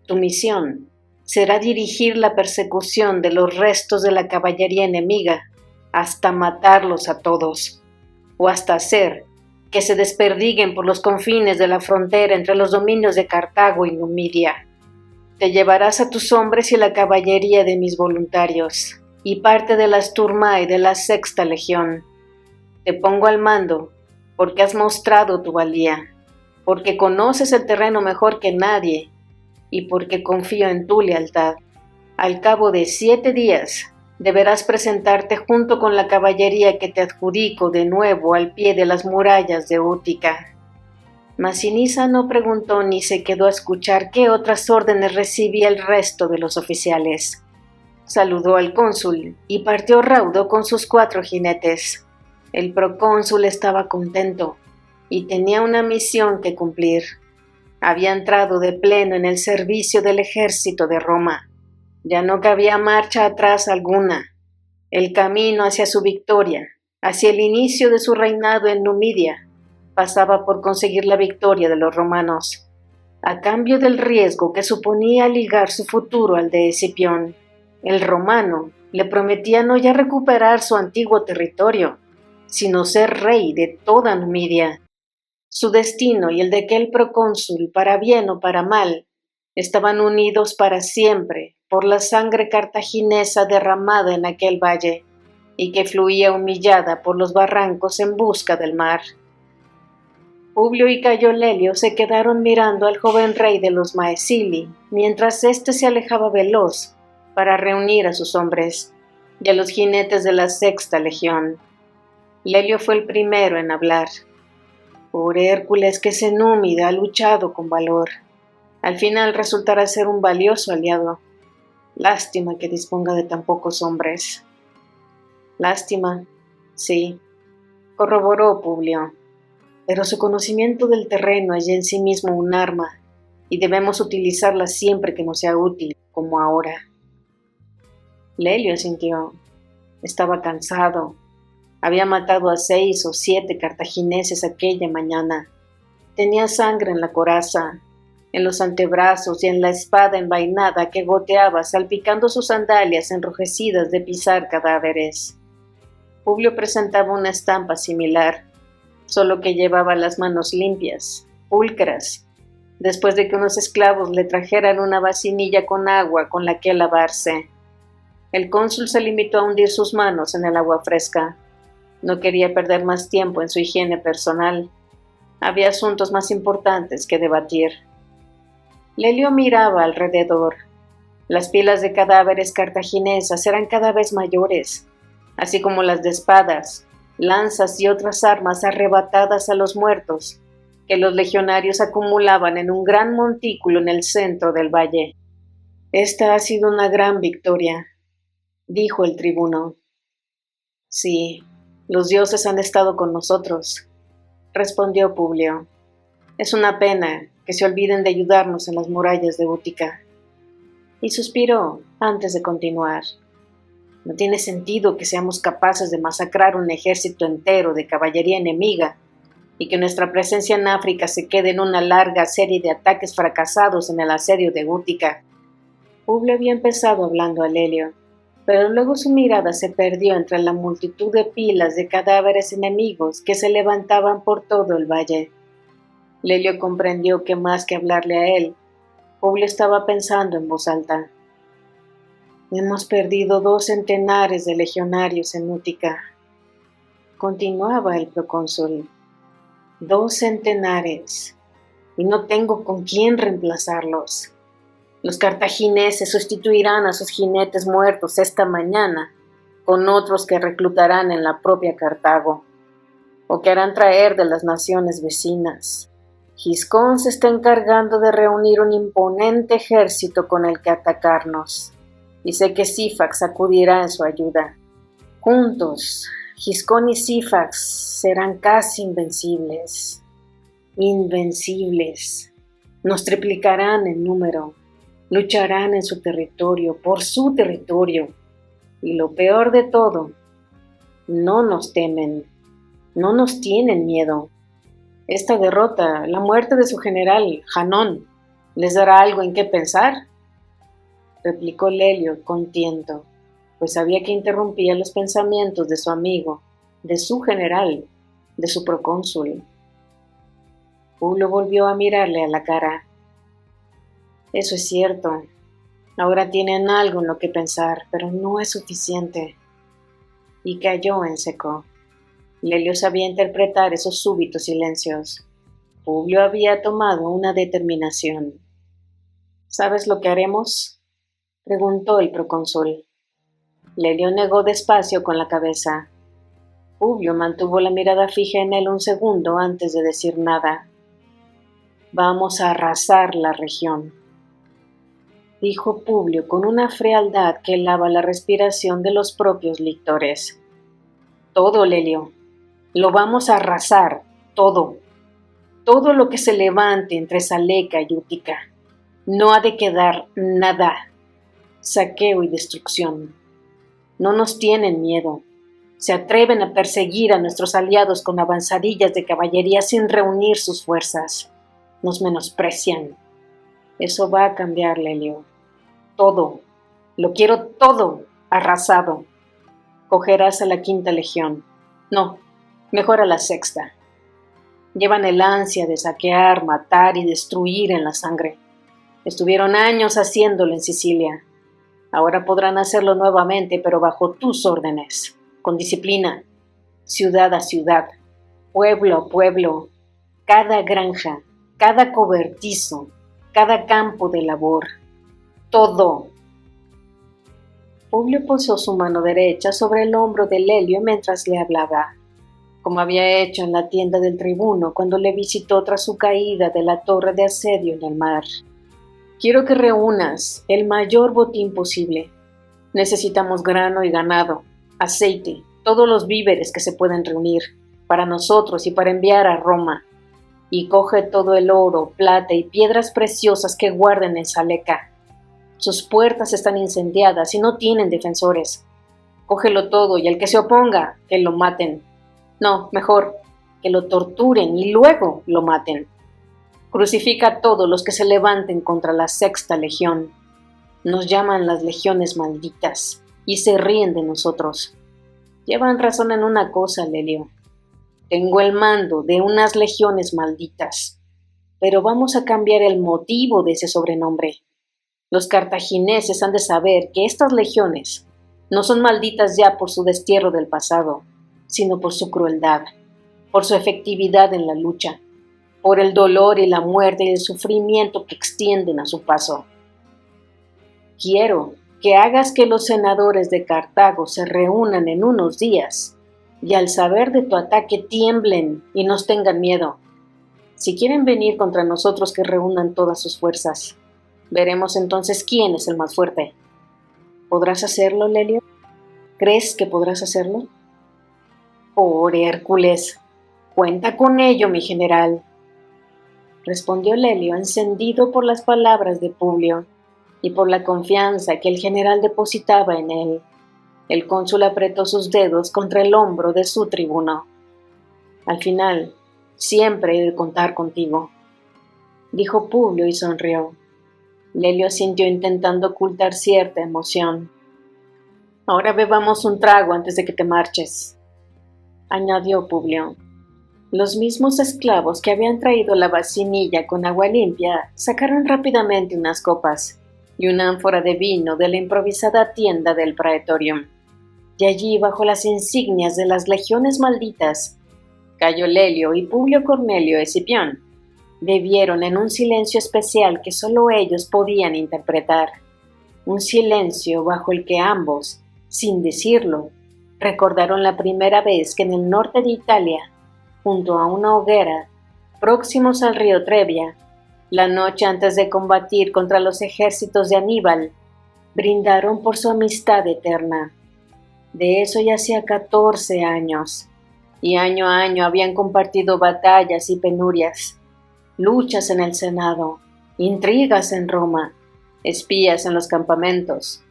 Tu misión será dirigir la persecución de los restos de la caballería enemiga hasta matarlos a todos, o hasta hacer que se desperdiguen por los confines de la frontera entre los dominios de Cartago y Numidia. Te llevarás a tus hombres y la caballería de mis voluntarios, y parte de las Turmae de la Sexta Legión. Te pongo al mando porque has mostrado tu valía, porque conoces el terreno mejor que nadie, y porque confío en tu lealtad. Al cabo de 7 días, deberás presentarte junto con la caballería que te adjudico de nuevo al pie de las murallas de Útica. Masinisa no preguntó ni se quedó a escuchar qué otras órdenes recibía el resto de los oficiales. Saludó al cónsul y partió raudo con sus 4 jinetes. El procónsul estaba contento y tenía una misión que cumplir. Había entrado de pleno en el servicio del ejército de Roma. Ya no cabía marcha atrás alguna. El camino hacia su victoria, hacia el inicio de su reinado en Numidia, pasaba por conseguir la victoria de los romanos, a cambio del riesgo que suponía ligar su futuro al de Escipión. El romano le prometía no ya recuperar su antiguo territorio, sino ser rey de toda Numidia. Su destino y el de aquel procónsul, para bien o para mal, estaban unidos para siempre por la sangre cartaginesa derramada en aquel valle y que fluía humillada por los barrancos en busca del mar. Publio y Cayo Lelio se quedaron mirando al joven rey de los Maesili mientras éste se alejaba veloz para reunir a sus hombres y a los jinetes de la Sexta Legión. Lelio fue el primero en hablar. Por Hércules que ese númida ha luchado con valor. Al final resultará ser un valioso aliado. Lástima que disponga de tan pocos hombres. Lástima, sí, corroboró Publio. Pero su conocimiento del terreno es ya en sí mismo un arma, y debemos utilizarla siempre que nos sea útil, como ahora. Lelio asintió. Estaba cansado. Había matado a 6 o 7 cartagineses aquella mañana. Tenía sangre en la coraza, en los antebrazos y en la espada envainada que goteaba salpicando sus sandalias enrojecidas de pisar cadáveres. Publio presentaba una estampa similar, solo que llevaba las manos limpias, pulcras, después de que unos esclavos le trajeran una vasinilla con agua con la que lavarse. El cónsul se limitó a hundir sus manos en el agua fresca. No quería perder más tiempo en su higiene personal. Había asuntos más importantes que debatir. Lelio miraba alrededor. Las pilas de cadáveres cartaginesas eran cada vez mayores, así como las de espadas, lanzas y otras armas arrebatadas a los muertos, que los legionarios acumulaban en un gran montículo en el centro del valle. «Esta ha sido una gran victoria», dijo el tribuno. «Sí, los dioses han estado con nosotros», respondió Publio. «Es una pena que se olviden de ayudarnos en las murallas de Útica». Y suspiró antes de continuar. «No tiene sentido que seamos capaces de masacrar un ejército entero de caballería enemiga y que nuestra presencia en África se quede en una larga serie de ataques fracasados en el asedio de Útica». Publio había empezado hablando a Lelio, pero luego su mirada se perdió entre la multitud de pilas de cadáveres enemigos que se levantaban por todo el valle. Lelio comprendió que más que hablarle a él, Publio estaba pensando en voz alta. «Hemos perdido 2 centenares de legionarios en Útica», continuaba el procónsul. 2 centenares, y no tengo con quién reemplazarlos. Los cartagineses sustituirán a sus jinetes muertos esta mañana con otros que reclutarán en la propia Cartago, o que harán traer de las naciones vecinas. Giscón se está encargando de reunir un imponente ejército con el que atacarnos, y sé que Sífax acudirá en su ayuda. Juntos, Giscón y Sífax serán casi invencibles. Invencibles. Nos triplicarán en número. Lucharán en su territorio, por su territorio. Y lo peor de todo, no nos temen, no nos tienen miedo. Esta derrota, la muerte de su general, Janón, ¿les dará algo en qué pensar?», replicó Lelio con tiento, pues sabía que interrumpía los pensamientos de su amigo, de su general, de su procónsul. Publio volvió a mirarle a la cara. «Eso es cierto. Ahora tienen algo en lo que pensar, pero no es suficiente». Y cayó en seco. Lelio sabía interpretar esos súbitos silencios. Publio había tomado una determinación. «¿Sabes lo que haremos?», preguntó el procónsul. Lelio negó despacio con la cabeza. Publio mantuvo la mirada fija en él un segundo antes de decir nada. «Vamos a arrasar la región», dijo Publio con una frialdad que helaba la respiración de los propios lictores. «Todo, Lelio. Lo vamos a arrasar, todo. Todo lo que se levante entre Saleca y Útica. No ha de quedar nada. Saqueo y destrucción. No nos tienen miedo. Se atreven a perseguir a nuestros aliados con avanzadillas de caballería sin reunir sus fuerzas. Nos menosprecian. Eso va a cambiar, Lelio. Todo. Lo quiero todo arrasado. Cogerás a la 5ª Legión. No, mejor a la 6ª. Llevan el ansia de saquear, matar y destruir en la sangre. Estuvieron años haciéndolo en Sicilia. Ahora podrán hacerlo nuevamente, pero bajo tus órdenes, con disciplina, ciudad a ciudad, pueblo a pueblo, cada granja, cada cobertizo, cada campo de labor. Todo». Publio posó su mano derecha sobre el hombro de Lelio mientras le hablaba, como había hecho en la tienda del tribuno cuando le visitó tras su caída de la torre de asedio en el mar. «Quiero que reúnas el mayor botín posible. Necesitamos grano y ganado, aceite, todos los víveres que se pueden reunir, para nosotros y para enviar a Roma. Y coge todo el oro, plata y piedras preciosas que guarden en Saleca. Sus puertas están incendiadas y no tienen defensores. Cógelo todo y al que se oponga, que lo maten. No, mejor, que lo torturen y luego lo maten. Crucifica a todos los que se levanten contra la 6ª Legión. Nos llaman las legiones malditas y se ríen de nosotros. Llevan razón en una cosa, Lelio. Tengo el mando de unas legiones malditas, pero vamos a cambiar el motivo de ese sobrenombre. Los cartagineses han de saber que estas legiones no son malditas ya por su destierro del pasado, sino por su crueldad, por su efectividad en la lucha, por el dolor y la muerte y el sufrimiento que extienden a su paso. Quiero que hagas que los senadores de Cartago se reúnan en unos días y al saber de tu ataque tiemblen y nos tengan miedo. Si quieren venir contra nosotros, que reúnan todas sus fuerzas. Veremos entonces quién es el más fuerte. ¿Podrás hacerlo, Lelio? ¿Crees que podrás hacerlo? Por Hércules, cuenta con ello, mi general, respondió Lelio, encendido por las palabras de Publio y por la confianza que el general depositaba en él. El cónsul apretó sus dedos contra el hombro de su tribuno. Al final, siempre he de contar contigo, dijo Publio y sonrió. Lelio asintió intentando ocultar cierta emoción. Ahora bebamos un trago antes de que te marches, añadió Publio. Los mismos esclavos que habían traído la vasinilla con agua limpia sacaron rápidamente unas copas y una ánfora de vino de la improvisada tienda del Praetorium. Y allí, bajo las insignias de las legiones malditas, Cayo Lelio y Publio Cornelio Escipión bebieron en un silencio especial que solo ellos podían interpretar. Un silencio bajo el que ambos, sin decirlo, recordaron la primera vez que en el norte de Italia, junto a una hoguera, próximos al río Trebia, la noche antes de combatir contra los ejércitos de Aníbal, brindaron por su amistad eterna. De eso ya hacía 14 años, y año a año habían compartido batallas y penurias, luchas en el Senado, intrigas en Roma, espías en los campamentos,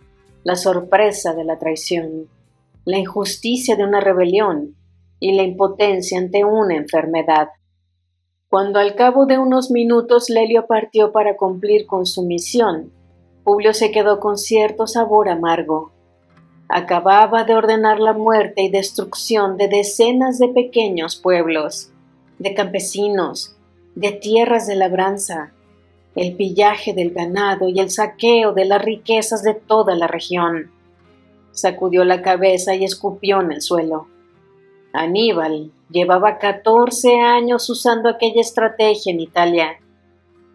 la sorpresa de la traición, la injusticia de una rebelión y la impotencia ante una enfermedad. Cuando al cabo de unos minutos Lelio partió para cumplir con su misión, Publio se quedó con cierto sabor amargo. Acababa de ordenar la muerte y destrucción de decenas de pequeños pueblos, de campesinos, de tierras de labranza, el pillaje del ganado y el saqueo de las riquezas de toda la región. Sacudió la cabeza y escupió en el suelo. Aníbal llevaba 14 años usando aquella estrategia en Italia.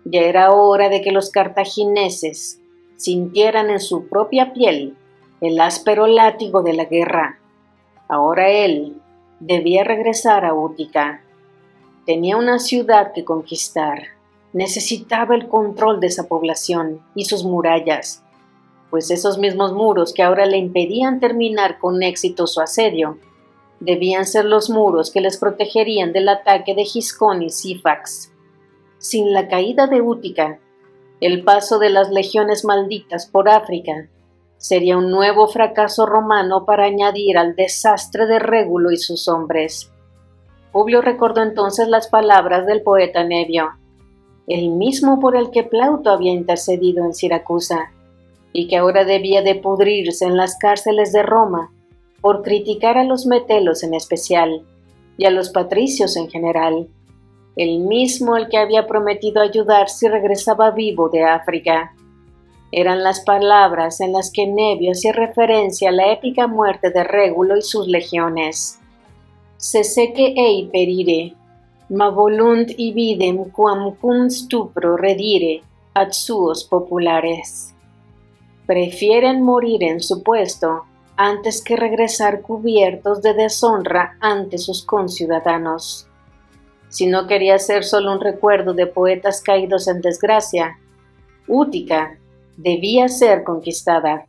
Ya era hora de que los cartagineses sintieran en su propia piel el áspero látigo de la guerra. Ahora él debía regresar a Útica. Tenía una ciudad que conquistar. Necesitaba el control de esa población y sus murallas, pues esos mismos muros que ahora le impedían terminar con éxito su asedio, debían ser los muros que les protegerían del ataque de Giscón y Sífax. Sin la caída de Útica, el paso de las legiones malditas por África sería un nuevo fracaso romano para añadir al desastre de Régulo y sus hombres. Publio recordó entonces las palabras del poeta Nevio, el mismo por el que Plauto había intercedido en Siracusa, y que ahora debía de pudrirse en las cárceles de Roma por criticar a los metelos en especial y a los patricios en general, el mismo el que había prometido ayudar si regresaba vivo de África. Eran las palabras en las que Nevio hacía referencia a la épica muerte de Régulo y sus legiones. Sesece ei perire, ma volunt ibidem quam cum stupro redire ad suos populares. Prefieren morir en su puesto antes que regresar cubiertos de deshonra ante sus conciudadanos. Si no quería ser solo un recuerdo de poetas caídos en desgracia, Útica debía ser conquistada.